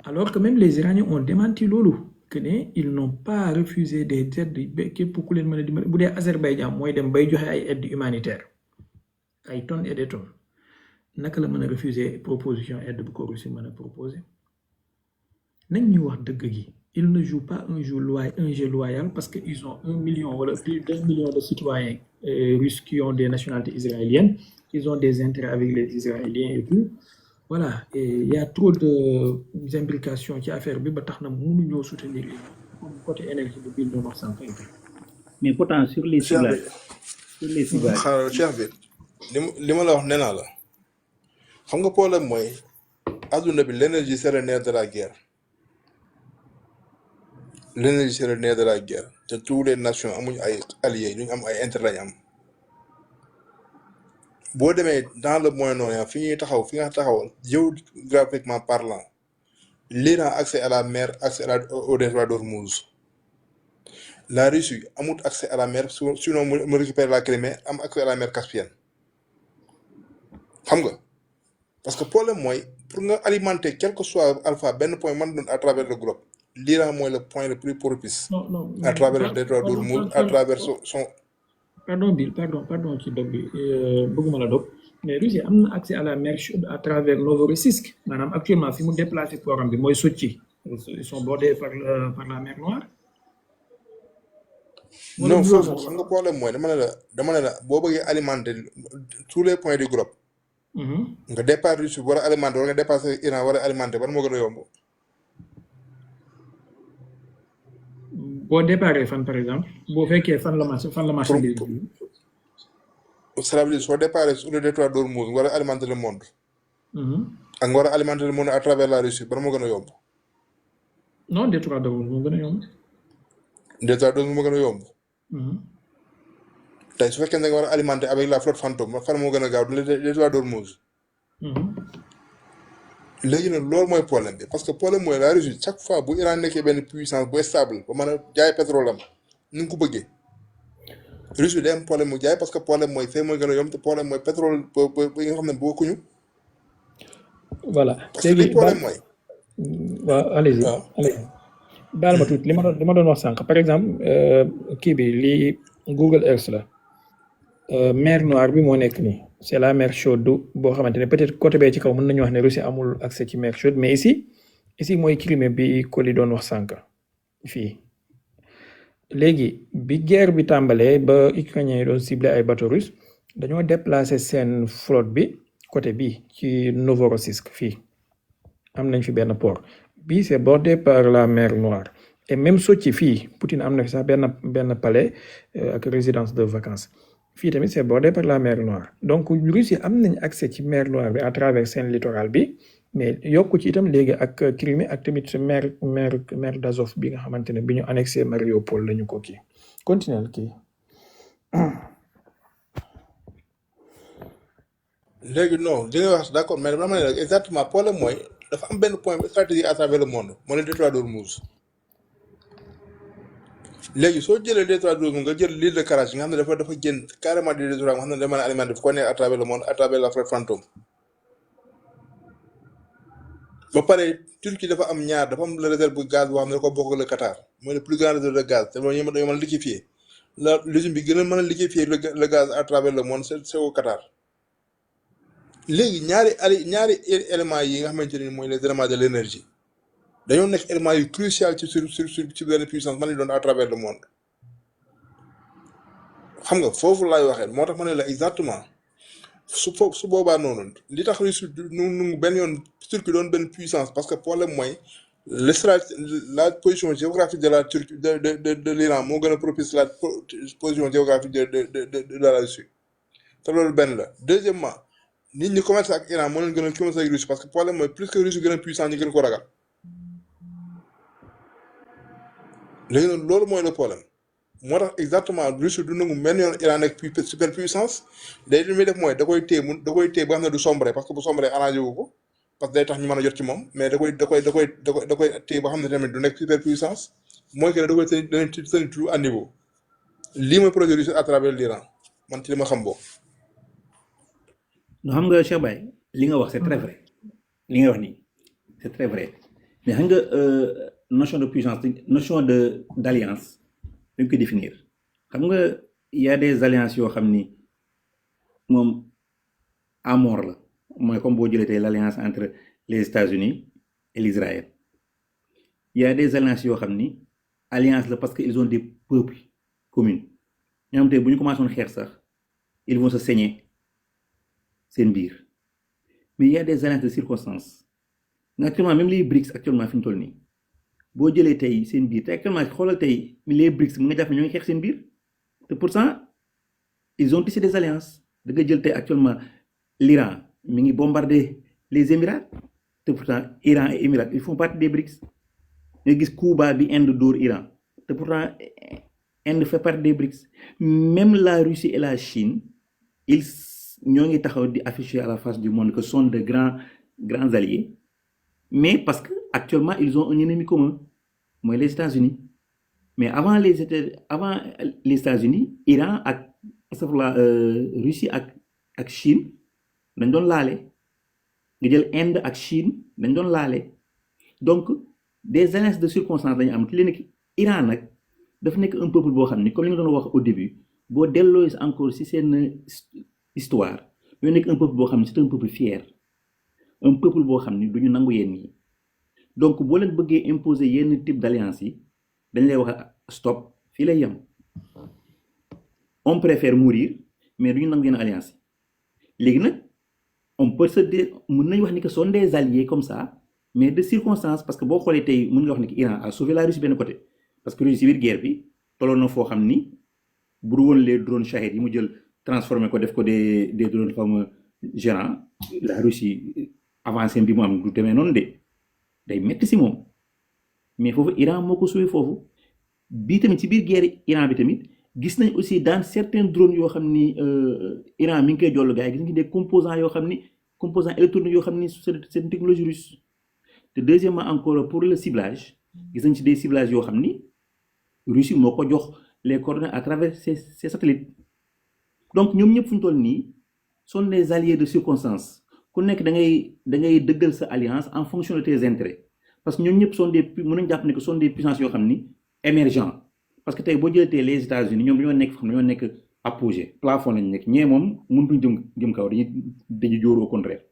alors que même les Iraniens ont démenti loolu que ne ils n'ont pas refusé des aides képp ku leen mën a dimbali bu dee Azerbaïdjan mooy dem bay joxe ay aide humanitaire ay tonnes et des tonnes naka la mën a refuser proposition aide bu ko Russie mën a proposer nañ ñu wax dëgg gi ils ne jouent pas un jeu loyal parce que ils ont 1 million wala plus d'1 million de citoyens russes qui ont des nationalités israéliennes ils ont des intérêts avec les Israéliens et tout voilà et il y a trop de implications ci affaire bi ba tax na mënuñoo soutenir côté énergie bi bil doon wax sànq mais pourtant sur les ciblages xaaral Cheikh bi li ma la wax nee naa la xam nga problème mooy adduna bi l'énergie c'est le nerf de la guerre l'énergie c'est le nerf de la guerre te tous les nations amuñu ay alliés ñu am ay intérêt lañu am boo demee dans le Moyen-Orient fi ñuy taxaw fi nga taxawal géographiquement parlant l'Iran accès à la mer accès au détroit d'Ormuz la Russie amut accès à la mer sinon mu récupérer la Crimée am accès à la mer Caspienne xam nga parce que problème mooy pour nga alimenter quel que soit alpha benn point man doon à travers le globe l'Iran mooy le point le plus propice à travers le détroit d'Ormuz à travers son pardon ci dog bi bëgguma la dog mais Russie am na accès à la mer chaude à travers Novorossiysk maanaam actuellement fi mu déplacé programme bi mooy Sotchi ils sont bordés par la mer Noire non foofu xam nga problème mooy dama ne la boo bëggee alimenter tous les points du globe nga départ Russie war a alimenter war nga dépasser Iran war a alimenter ban moo gën a yomb boo déparé fan par exemple boo fekkee fan la marché bi ça veut dire soo déparé sur le détroit d'Ormuz nga war a alimenter le monde ak nga war a alimenter le monde à travers la Russie ban moo gën a yomb non détroit d'Ormuz moo gën a yomb détroit d'Ormuz moo gën a yomb tey su fekkee ne nga war a alimenter avec la flotte fantôme fan moo gën a gaaw le détroit d'Ormuz léegi nag loolu mooy problème bi parce que problème mooy la Russie chaque fois bu Iran nekkee benn puissance bu stable ba mën a jaay pétrole am ni nga ko bëggee Russie day am problème mu jaay parce que problème mooy fee mooy gën a yomb te problème mooy pétrole ba nga xam ne bokkuñu. voilà parce que li problème mooy. waaw allez-y baal ma tuuti li ma doon wax sànq par exemple kii bi lii Google Earth la mer Noire bi moo nekk nii c'est la mer Chaude boo xamante ne peut-être côté bee ci kaw mën nañu wax ne Russie amul accès ci mer Chaude mais ici mooy Crimée bi Coly doon wax sànq fii léegi bi guerre bi tàmbalee ba ukrainiens yi doon ciblé ay bateaux russes dañoo déplacer seen flotte bi côté bi ci Novorossiysk fii am nañ fi benn port bii c'est bordé par la mer Noire et même Sotchi fii Poutine am na fi sax benn palais ak résidence de vacances fii tamit c'est bordé par la mer Noire donc Russie am nañ accès ci mer Noire bi à travers seen littoral bi mais yokku ci itam léegi ak Crimée ak tamit mer d'Azov bi nga xamante ne bi ñu annexé Mariupol lañu ko kii continuel kii léegi non li nga wax d'accord mais dama ne la exactement problème mooy dafa am benn point stratégique à travers le monde mooy le détroit d'Ormuz léegi soo jëlee détroit d'Ormuz nga jël l'île de Karach nga xam ne dafa génn carrément du détroit nga xam ne da mën a alimenter fu ko neex à travers le monde à travers la flotte fantôme ba pare Turquie dafa am le réserve bu gaz boo xam ne da ko bokk ak le Qatar mooy le plus grand réserve de gaz te loolu dañoo mën a liquéfier l'usine bi gën a mën a liquéfier le gaz à travers le monde c'est au Qatar léegi ñaari éléments yi nga xamante ne mooy les éléments de l'énergie dañoo nekk éléments yu crucial ci benn puissance man la doon à travers le monde xam nga foofu laay waxee moo tax ma ne la exactement su boobaa noonu li tax Russie nu benn yoon Turquie doon benn puissance parce que problème mooy la position géographique de la Turquie de l'Iran moo gën a propice la position géographique de la Russie te loolu benn la deuxièmement nit ñi commerce ak Iran moo leen gën a commerce ak Russie parce que problème mooy plus que Russie gën a puissant ñu gën ko ragal léegi nag loolu mooy le problème moo tax exactement Russie du nangu benn yoon Iran nekk superpuissance day li muy def mooy da koy téye ba xam ne du sombre parce que bu sombre arrangé wu ko parce que day tax ñu mën a jot ci moom mais da koy téye ba xam ne tamit du nekk superpuissance mooy que ne da koy tenir toujours à niveau lii mooy projet Russie à travers l'Iran man ci li ma xam boobu. no xam nga Cheikh Baye li nga wax c'est très vrai li nga wax nii c'est très vrai mais xam nga notion de puissance notion d'alliance dañ ko définir xam nga il y a des alliances yoo xam ni moom à mort la mooy comme boo jëlee tey l'alliance entre les États-Unis et l'Israël il y a des alliances yoo xam ni alliance la parce que ils ont des peuples communs ñoo xam tey bu ñu commencé woon xeex sax ils vont se saigner seen biir mais il y a des alliances de circonstances nga actuellement même les BRICS actuellement fi ñu toll nii boo jëlee tey seen biir te actuellement xoolal tey les BRICS mu nga jàpp ne ñoo ngi xeex seen biir te pourtant ils ont tissé des alliances da nga jël tey actuellement l'Iran mi ngi bombarder les Émirats te pourtant Iran et Émirats ils font partie des BRICS nga gis Cuba bi Inde dóor Iran te pourtant Inde fait partie des BRICS même la Russie et la Chine ils ñoo ngi taxaw di afficher à la face du monde que sont de grands alliés mais parce que actuellement ils ont un ennemi commun mooy les États-Unis mais avant les États-Unis Iran ak Russie ak Chine dañ doon laale nga jël Inde ak Chine dañ doon laale donc des alliances de circonstances dañu am li nekk Iran nag dafa nekk un peuple boo xam ni comme li nga doon wax au début boo delloo encore ci seen histoire ñoo nekk un peuple boo xam ne c'est un peuple fier un peuple boo xam ni duñu nangu yenn yi donc boo leen bëggee imposer yenn type d'alliance yi dañ lay wax stop fii lay yem on préfère mourir mais duñu nangu yenn alliance yi léegi nag on peut se dire mën nañu wax ni que sont des alliés comme ça mais de circonstances parce que boo xoolee tey mën nga wax ni que Iran a sauvé la Russie benn côté parce que Russie ci biir guerre bi tolloon na foo xam ni bu dul woon les drones Shahed yi mu jël transformé ko def ko des drones comme géants la Russie avancé bi mu am du demee noonu de day metti si moom mais foofu Iran moo ko sauvé foofu bii tamit ci biir guerre Iran bi tamit gis nañ aussi dans certains drones yoo xam ni Iran mi ngi koy jollu gars yi gis nga des composants yoo xam ni composants électroniques yoo xam ni c'est une technologie russe te deuxièmement encore pour le ciblage gis nañ ci des ciblages yoo xam ni Russie moo ko jox les coordonnées à travers ces satellites donc ñoom ñëpp fu ñu toll nii sont des alliés de circonstance ku nekk da ngay dëggal sa alliance en fonction de tes intérêts parce que ñoom ñëpp sont des mën nañu jàpp ne que sont des puissances yoo xam ni émergents parce que tey boo jëlee les États-Unis ñoom dañoo nekk apogée plafond lañ nekk ñee moom mënutuñ jëm kaw dañuy jóor au contraire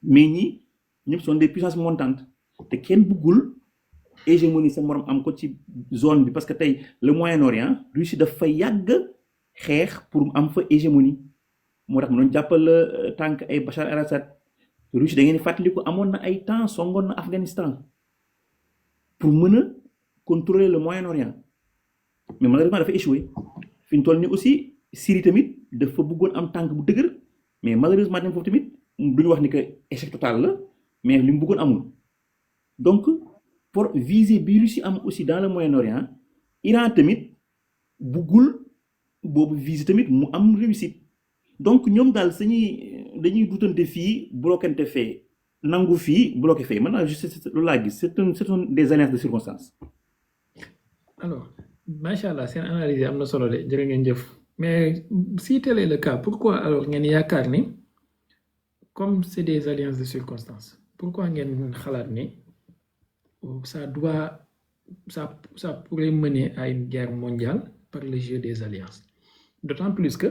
mais ñi ñëpp sont des puissances montantes te kenn bëggul hégémonie sa morom am ko ci zone bi parce que tey le Moyen-Orient Russie dafa yàgg xeex pour am fa hégémonie moo tax mu doon jàppal tànk ay Bachar el-Assad Russie da ngeen di fàttaliku amoon na ay temps songoon na Afghanistan pour mën a contrôler le Moyen-Orient mais malheureusement dafa échoué fi ñu toll ni aussi Syrie tamit dafa bëggoon am tànk bu dëgër mais malheureusement tamit foofu tamit duñu wax ni que échec total la mais li mu bëggoon amul donc pour viser bi Russie am aussi dans le Moyen-Orient Iran tamit bëggul boobu viser tamit mu am réussite donc ñoom daal dañuy dutante fii bloquante fee nangu fii bloqué fee maintenant juste loolu laa gis c'est des alliances de circonstances. Alors macha allah seen analyse am na solo de jërë ngeen jëf mais si tel est le cas pourquoi alors ngeen yaakaar ni comme c'est des alliances de circonstances pourquoi ngeen xalaat ni ça pourrait mener à une guerre mondiale par le jeu des alliances d'autant plus que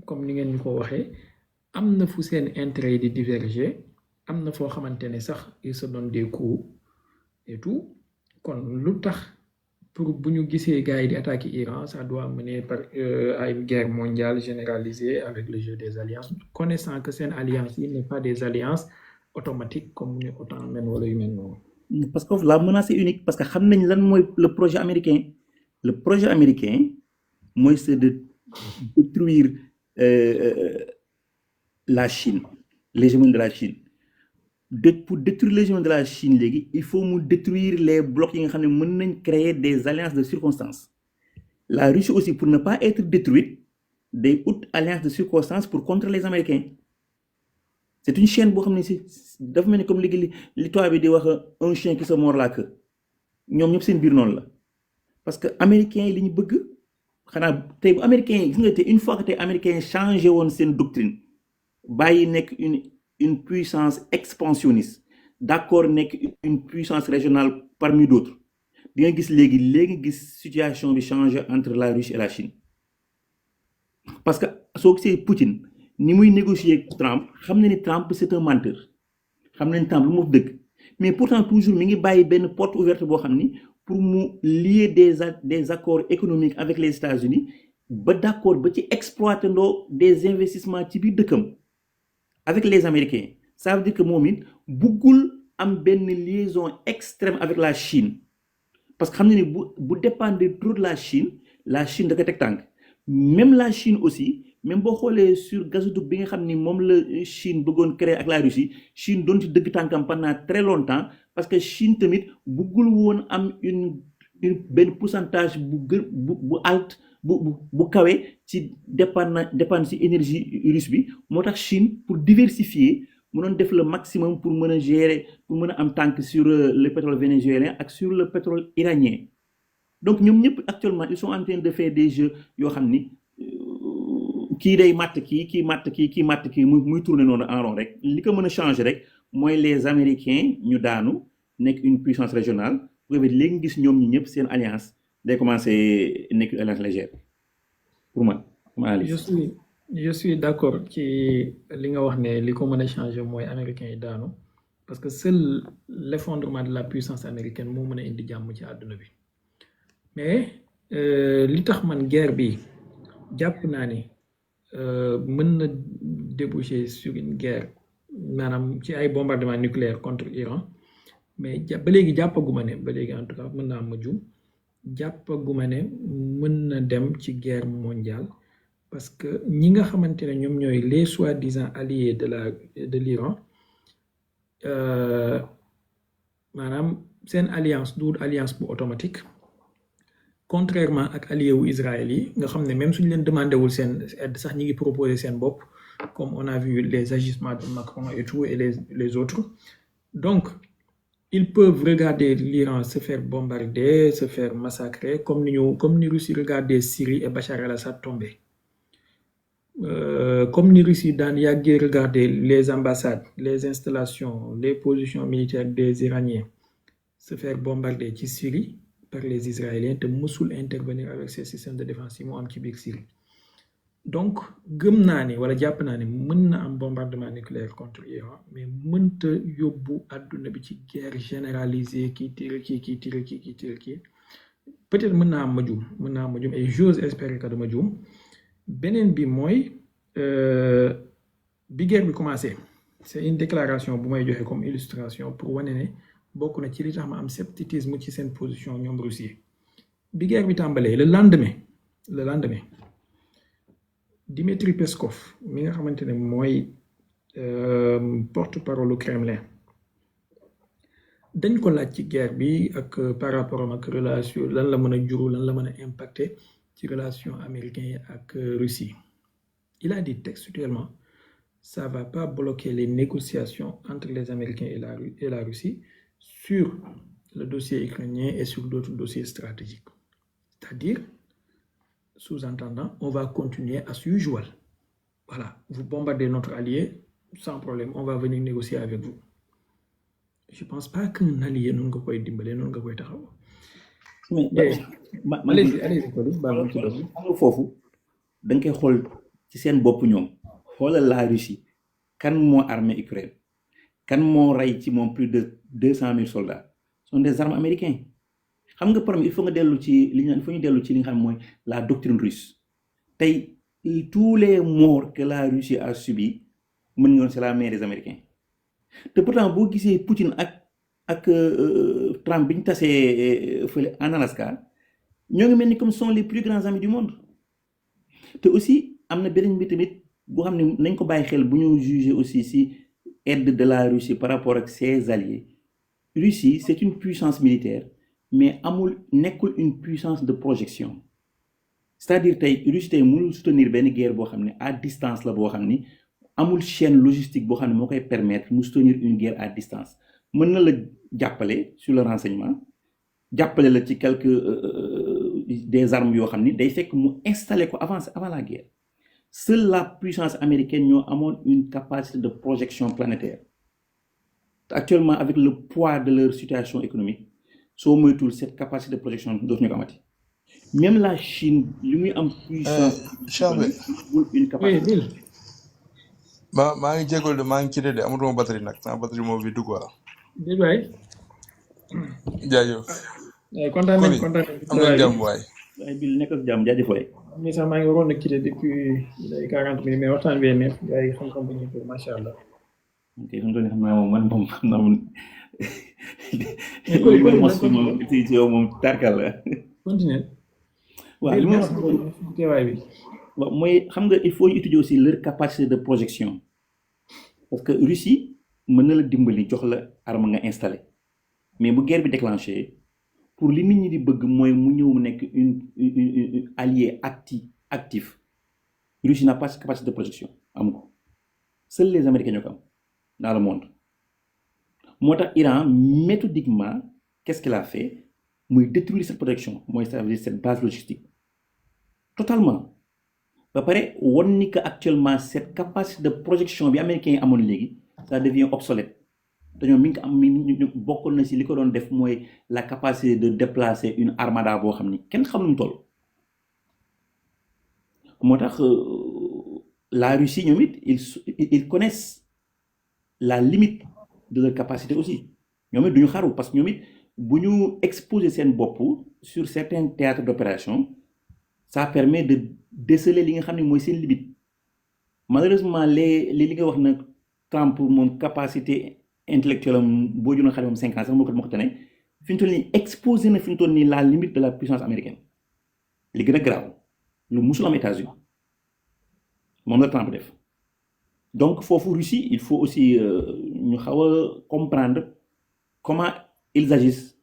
comme ni ngeen ñu ko waxee am na fu seen intérêt di diverger am na foo xamante ne sax ils se donnent des coups et tout kon lu tax pour bu ñu gisee gars yi di attaquer Iran ça doit mener à une guerre mondiale généralisée avec le jeu des alliances connaissant que seen alliance yi n'est pas des alliances automatiques comme ni OTAN men wala yu mel noonu. parce que la menace est unique parce que xam nañ lan mooy le projet américain mooy c'est de détruire la Chine l'hégémonie de la Chine pour détruire l'hégémonie de la Chine léegi il faut mu détruire les blocs yi nga xam ne mën nañ créer des alliances de circonstances la Russie aussi pour ne pas être détruite day ut alliance de circonstances pour contrer les Américains c'est une chaîne boo xam ne si dafa mel ni comme léegi li tubaab bi di wax un chien qui se mord la queue ñoom ñëpp seen biir noonu la parce que américains yi li ñu bëgg xanaa tey bu américains yi gis nga te une fois que tey américains yi changé woon seen doctrine bàyyi nekk une puissance expansionniste d'accord nekk une puissance régionale parmi d'autres di nga gis léegi gis situation bi changé entre la Russie et la Chine parce que soo gisee Poutine ni muy négocier ak Trump xam na ni Trump c'est un menteur xam nañ Trump lu mu dëgg mais pourtant toujours mi ngi bàyyi benn porte ouverte boo xam ni pour mu lier des accords économiques avec les États-Unis ba d'accord ba ci exploiter ndoo des investissements ci biir dëkkam avec les Américains ça veut dire que moom it buggul am benn liaison extrême avec la Chine parce que xam na ni bu dépendre trop de la Chine da koy teg tànk même la Chine aussi même boo xoolee sur gazoduc bi nga xam ni moom la Chine bëggoon créer ak la Russie Chine doon ci dëgg tànkam pendant très longtemps parce que Chine tamit buggul woon am benn pourcentage bu alt bu kawe ci dépendre ci énergie russe bi moo tax Chine pour diversifier mu doon def le maximum pour mën a gérer pour mën a am tànk sur le pétrole vénézuélien ak sur le pétrole iranien donc ñoom ñëpp actuellement ils sont en train de faire des jeux yoo xam ni kii day matt kii matt kii muy tourner noonu en rond rek li ko mën a changer rek mooy les Américains ñu daanu nekk une puissance régionale bu ko léegi gis ñoom ñi ñëpp seen alliance day commencer nekk une alliance légère pour moi. je suis d'accord ci li nga wax ne li ko mën a changer mooy Américains yi daanu parce que seul l'effondrement de la puissance américaine moo mën a indi jàmm ci àdduna bi mais li tax man guerre bi jàpp naa ni mën na déboucher sur une guerre maanaam ci ay bombardement nucléaire contre Iran mais ba léegi jàppaguma ne ba léegi en tout cas mën naa ma jum jàppaguma ne mën na dem ci guerre mondiale parce que ñi nga xamante ne ñoom ñooy les soi-disant alliés de l'Iran maanaam seen alliance du alliance bu automatique contrairement ak allié wu Israël yi nga xam ne même suñu leen demandé wul seen aide sax ñi ngi proposer seen bopp comme on a vu les agissements de Macron et tout et les autres donc ils peuvent regarder l'Iran se faire bombarder se faire massacrer comme ni Russie regardait Syrie et Bachar el-Assad tomber comme ni Russie daan yàggee regarder les ambassades les installations les positions militaires des Iraniens se faire bombarder ci Syrie par les Israéliens te mësul intervenir avec ces systèmes de défense yi mu am ci biir Syrie donc gëm naa ne wala jàpp naa ne mën na am bombardement nucléaire contre Iran mais mënta yóbbu àdduna bi ci guerre généralisée kii tire kii peut-être mën naa am ma juum et j'ose espérer que dama juum beneen bi mooy bi guerre bi commencé c'est une déclaration bu may joxe comme illustration pour wane ne bokk na ci li tax ma am scepticisme ci seen position ñoom Russie bi guerre bi tàmbalee le lendemain Dmitri Peskov mi nga xamante ne mooy porte-parole du Kremlin dañ ko laaj ci guerre bi ak par rapport ak relation lan la mën a juru lan la mën a impacter ci relation américain yi ak Russie il a dit textuellement ça va pas bloquer les négociations entre les Américains et la Russie sur le dossier ukrainien et sur d'autres dossiers stratégiques c'est-à-dire sous-entendant on va continuer as usual voilà vous bombardez notre allié sans problème on va venir négocier avec vous je pense pas qu'un allié noonu nga koy dimbale noonu nga koy taxaw allez-y Coly xam nga foofu da nga koy xool ci seen bopp ñoom xoolal la Russie kan moo armé Ukraine kan moo rey ci moom plus de 200,000 soldats sont des armes américains xam nga problème il faut nga dellu ci li ñu il faut ñu dellu ci li nga xam mooy la doctrine russe tey tous les morts que la Russie a subi mën nga woon c'est la main des Américains te pourtant boo gisee Poutine ak Trump bi ñu tasee fële en Alaska ñoo ngi mel ni comme sont les plus grands amis du monde te aussi am na beneen bi tamit boo xam ne nañ ko bàyyi xel bu ñu juger aussi si aide de la Russie par rapport ak ses alliés Russie c'est une puissance militaire mais nekkul une puissance de projection c'est-à-dire tey Russie tey mënul soutenir benn guerre boo xam ne à distance la boo xam ni amul chaîne logistique boo xam ne moo koy permettre mu soutenir une guerre à distance mën na la jàppale sur le renseignement jàppale la ci quelques des armes yoo xam ni day fekk mu installer ko avant la guerre seule la puissance américaine ñoo amoon une capacité de projection planétaire actuellement avec le poids de leur situation économique soo moytuwul cette capacité de projection dootuñu ko amati même la Chine li muy am puissance une capacité maa ngi jégalu de maa ngi ci de amatuma batterie nag sama batterie moo bi dugg quoi déet waay jaajëf kontaan nañ am na jàmm waay ay bil nekk ak jàmm jaajëf waay mais sax maa ngi waroon a quitté depuis ay 40 minutes mais waxtaan bi neex gars yi xam-xam bu ñu ko macha allah ok fi mu toll nii xam naa moom xam naa moom ci yow moom tarkal la continuer waaw li ma wax teewaay bi waaw mooy xam nga il faut ñu étudier aussi leur capacité de projection parce que Russie mën na la dimbali jox la arme nga installé mais bu guerre bi déclenché pour li nit ñi di bëgg mooy mu ñëw mu nekk une allié actif Russie n'a pas cette capacité de projection amu ko seuls les Américains ñoo ko am dans le monde moo tax Iran méthodiquement qu'est-ce qu'il a fait muy détruire cette projection mooy ça veut dire cette base logistique totalement ba pare won ni que actuellement cette capacité de projection bi américains yi amoon léegi ça devient obsolète dañoo mi ngi ko am mi bokkoon na si li ko doon def mooy la capacité de déplacer une armada boo xam ni kenn xam nu mu toll moo tax la Russie ñoom it ils connaissent la limite de leur capacité aussi ñoom it duñu xaru parce que ñoom it bu ñu exposer seen bopp sur certains théâtres d'opération ça permet de déceler li nga xam ne mooy seen limite malheureusement li nga wax nag Trump moom capacité intellectuelle am boo junoon xale moom 5 ans sax moo ko tane fi ñu toll nii exposé na fi ñu toll nii la limite de la puissance américaine li gën a grave lu musul am États-Unis moom la Trump def donc foofu Russie il faut aussi ñu xaw a comprendre comment ils agissent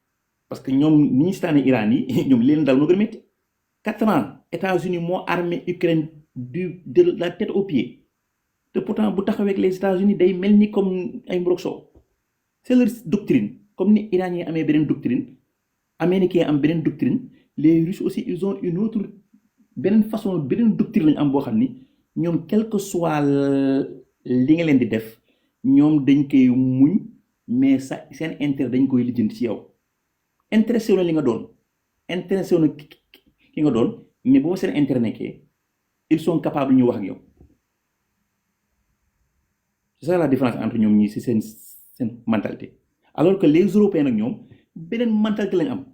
parce que ñoom ni ñu sitaane Iran yi ñoom leen dal moo gën a métti 4 ans États-Unis moo armé Ukraine de la tête aux pieds te pourtant bu taxawee ak les États-Unis day mel ni comme ay mbrok soow c'est leur doctrine comme ni Iranien amee beneen doctrine américain am beneen doctrine les Russes aussi ils ont une autre beneen façon beneen doctrine lañu am boo xam ni ñoom quel que soit li nga leen di def ñoom dañ koy muñ mais seen intérêt dañ koy lijjanti ci yow intéressé wu na li nga doon intéressé wu na ki nga doon mais boo seen intérêt nekkee ils sont capables ñu wax ak yow c'est ça la différence entre ñoom ñii si seen mentalité alors que les Européens nag ñoom beneen mentalité lañ am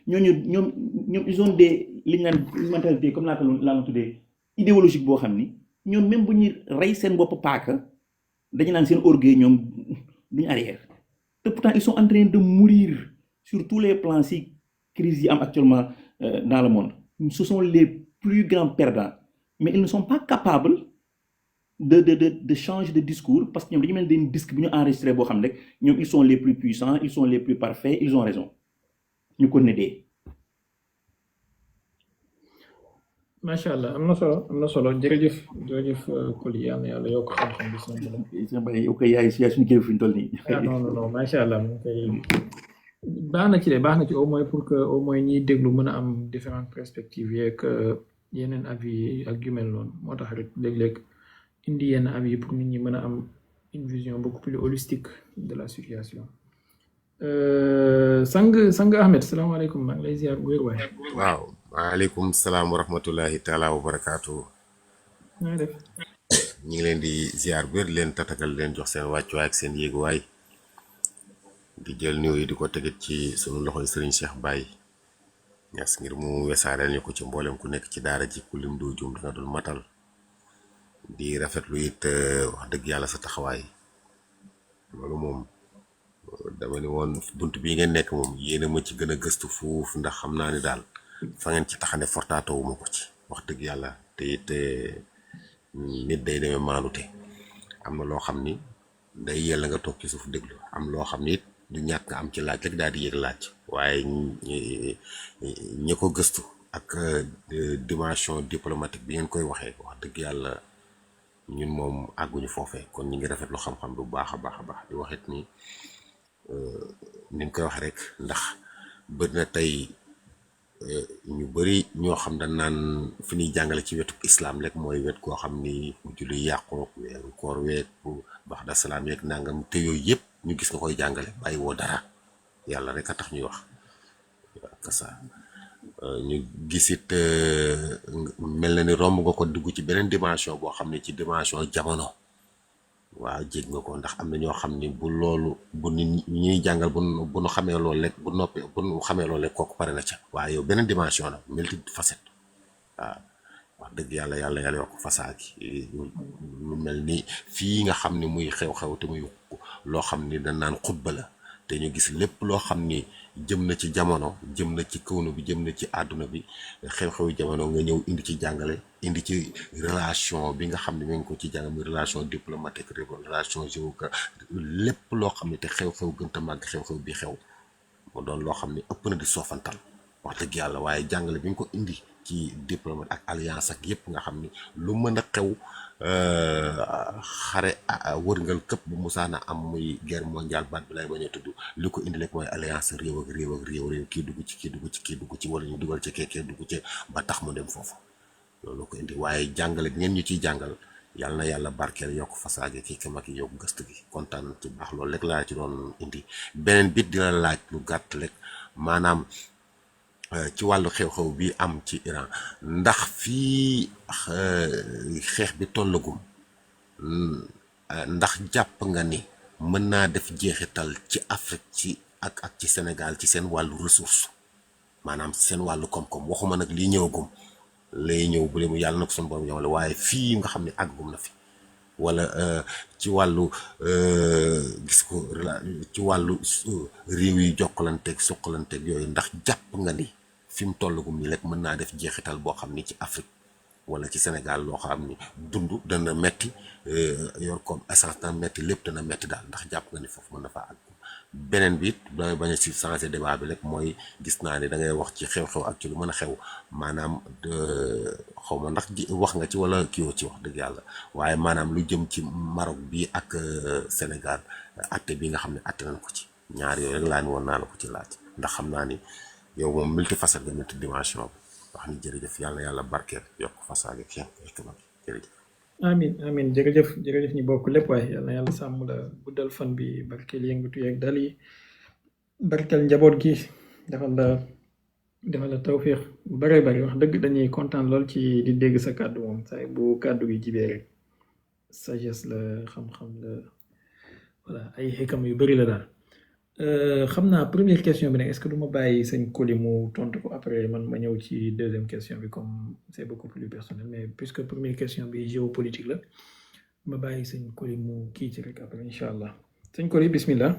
ñoom ils ont des li ñu naan mentalité comme laa ma tuddee idéologique boo xam ni ñoom même bu ñuy rey seen bopp paaka dañu naan seen orgueil ñoom duñu arrière te pourtant ils sont en train de mourir sur tous les plans si crise yi am actuellement dans le monde ce sont les plus grands perdants mais ils ne sont pas capables de changer de discours parce que ñoom dañu mel ni disque bi ñu enregistré boo xam ne rek ñoom ils sont les plus puissants ils sont les plus parfaits ils ont raison ñu ko ne dee. macha allah am na solo jërëjëf Coly yàlla yokk xam-xam bi seen borom. yow kay yaay suñu kilifa fi ñu toll nii. non macha allah mu koy baax na ci au moins pour que au moins ñiy déglu mën a am différentes perspectives yeeg yeneen avis yi ak yu mel noonu moo tax rek léeg-léeg indi yenn avis yi pour nit ñi mën a am une vision beaucoup plus holistique de la situation. sang Ahmed salaamaaleykum maa ngi lay ziar bu wér waay. waaw waaleykum salaam wa rahmatullahi taala wa barakaatu. naa def. ñu ngi leen di ziar bu wér leen tatagal leen jox seen wàccuwaay ak seen yéeguwaay di jël néew yi di ko tegit ci sunu loxoy Serigne Cheikh Baye ñas ngir mu wesaareel ñu ko ci mboolem ku nekk ci daara ji ku lim doo juum danga dul matal di rafetlu it wax dëgg yàlla sa taxawaay loolu moom. dama ni woon bunt bii ngeen nekk moom yéena ma ci gën a gëstu fuuf ndax xam naa ni daal fa ngeen ci taxane fortaatoo ma ko ci wax dëgg yàlla te it nit day demee maanute am na loo xam ni day yella nga toog ci suuf déglu am loo xam ni it du ñàkk nga am ci laaj rek daal di yëg laaj waaye ñi ko gëstu ak dimension diplomatique bi ngeen koy waxee wax dëgg yàlla ñun moom àgguñu foofee kon ñu ngi rafetlu xam-xam bu baax a baax di waxit ni ni ñu koy wax rek ndax bëri na tey ñu bëri ñoo xam dañ naan fi ñuy jàngale ci wetu islam rek mooy wet koo xam ni bu julli yàqook weeru koor week bu baax da salaam yeeg nangam te yooyu yëpp ñu gis nga koy jàngale bàyyi woo dara yàlla rek a tax ñuy wax kasa ñu gisit mel na ni romb nga ko dugg ci beneen dimension boo xam ne ci dimension jamono waaw jég nga ko ndax am na ñoo xam ni bu loolu bu nit ñuy jàngal bu nu xamee loolu rek bu noppee bu nu xamee loolu rek kooku pare na ca waaye yow beneen dimension la multi facette waaw wax dëgg yàlla yokk fasaa gi lu mel ni fii nga xam ni muy xew-xew te muy loo xam ni dañ naan xutba la te ñu gis lépp loo xam ni jëm na ci jamono jëm na ci kawnu bi jëm na ci àdduna bi xew-xewu jamono nga ñëw indi ci jàngale indi ci relation bi nga xam ne mu ngi ko ci jàngale muy relation diplomatique relation géographique lépp loo xam ne te xew-xew gën a màgg xew-xew bi xew mu doon loo xam ne ëpp na di soofantal wax dëgg yàlla waaye jàngale bi nga ko indi ci diplomate ak alliance ak yëpp nga xam ni lu mën a xew xare wërngal këpp bu musaana am muy guerre mondiale baat bi lay bañ a tudd li ko indi rek mooy alliance réew ak réew kii dugg ci wala ñu dugal ci kee dugg ci ba tax mu dem foofu loolu ko indi waaye jàngale ngeen ñu ciy jàngal yàlla na yàlla barkeel yokk fasaage kii kam ak yokk gëstu gi kontaan ci baax loolu rek laa ci doon indi beneen bit dina laaj lu gàtt rek maanaam ci wàllu xew-xew bi am ci Iran ndax fii xeex bi tollagum ndax jàpp nga ni mën naa def jeexital ci Afrique ci ak ci Sénégal ci seen wàllu ressource maanaam seen wàllu koom-koom waxuma nag lii ñëwagum lay ñëw bu leen yàlla na ko suñu borom yamale waaye fii nga xam ne àggum na fi wala ci wàllu gis ko ci wàllu réew yi jokkalanteeg suqalanteeg yooyu ndax jàpp nga ni fi mu tollagum ni rek mën naa def jeexital boo xam ni ci Afrique wala ci Sénégal loo xam ni dund dana metti yor comme essence dana metti lépp dana metti daal ndax jàpp nga ni foofu mën na faa àgg beneen bi it damay bañ a si changer débat bi rek mooy gis naa ni da ngay wax ci xew-xew ak ci lu mën a xew maanaam xaw ma ndax wax nga ci wala kii ci wax dëgg yàlla waaye maanaam lu jëm ci Maroc bi ak Sénégal atte bi nga xam ne atte nañ ko ci ñaar yooyu rek laa ni woon naa la ko ci laaj ndax xam naa ni yow moom multifacette nga multi dimension bi wax ni jërëjëf yàlla yàlla barkeel yokk fasaage ak xikma bi jërëjëf. amin jërëjëf ñu bokk lépp waaye yàlla sàmm la guddal fan bi barkeel yëngatu yeeg dal yi barkeel njaboot gi defal la dafa la tawféex bu bëree bëri wax dëgg dañuy kontaan lool ci di dégg sa kàddu moom say bu kàddu gi jibee rek sagesse la xam-xam la voilà ay xikam yu bëri la daal xam naa première question bi nag est-ce que du ma bàyyi sëñ Koli mu tontu ko après man ma ñëw ci deuxième question bi comme c'est beaucoup plus personnel mais puisque première question bi géopolitique la ma bàyyi sëñ Koli mu kii ci rek après incha allah sëñ Koli bismillah.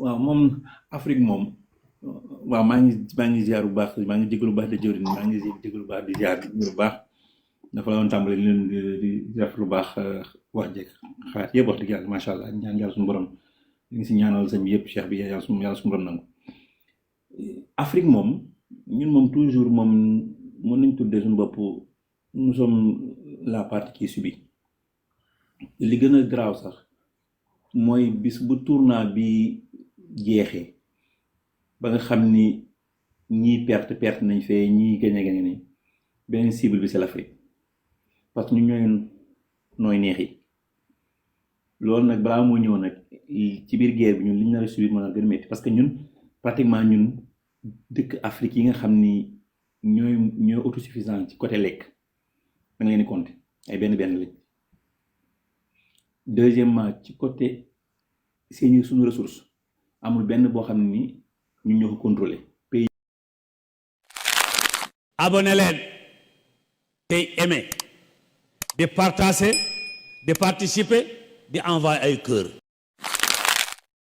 waaw moom Afrique moom waaw maa ngi ziar bu baax maa ngi jégalu bu baax di jëwriñ maa ngi jégalu bu baax di ziar bu baax dafa la woon tàmbali leen di def lu baax wax jeeg xalaat yëpp wax dëgg yàlla macha allah ñaan yàlla suñu borom li ngi si ñaanal sëñ bi yëpp cheikh bi yàlla suñu borom nangu. Afrique moom ñun moom toujours moom mën nañ tuddee suñu bopp nous sommes la partie qui subit li gën a garaaw sax mooy bis bu tournant bi jeexee ba nga xam ni ñii perte nañ fee ñii gañe nañ beneen cible bi c'est l'Afrique parce que ñu ñooy nooy neex yi loolu nag balaa moo ñëw nag ci biir guerre bi ñun li ñu nar a subir mën a gën a métti parce que ñun pratiquement ñun dëkk Afrique yi nga xam ni ñooy autosuffisant ci côté lekk da nga leen di compter ay benn lañ deuxièmement ci côté seeni suñu ressource amul benn boo xam ni ñun ñoo ko contrôler pays. abonné leen tey aimé di partager di participer di envoyer ay cœur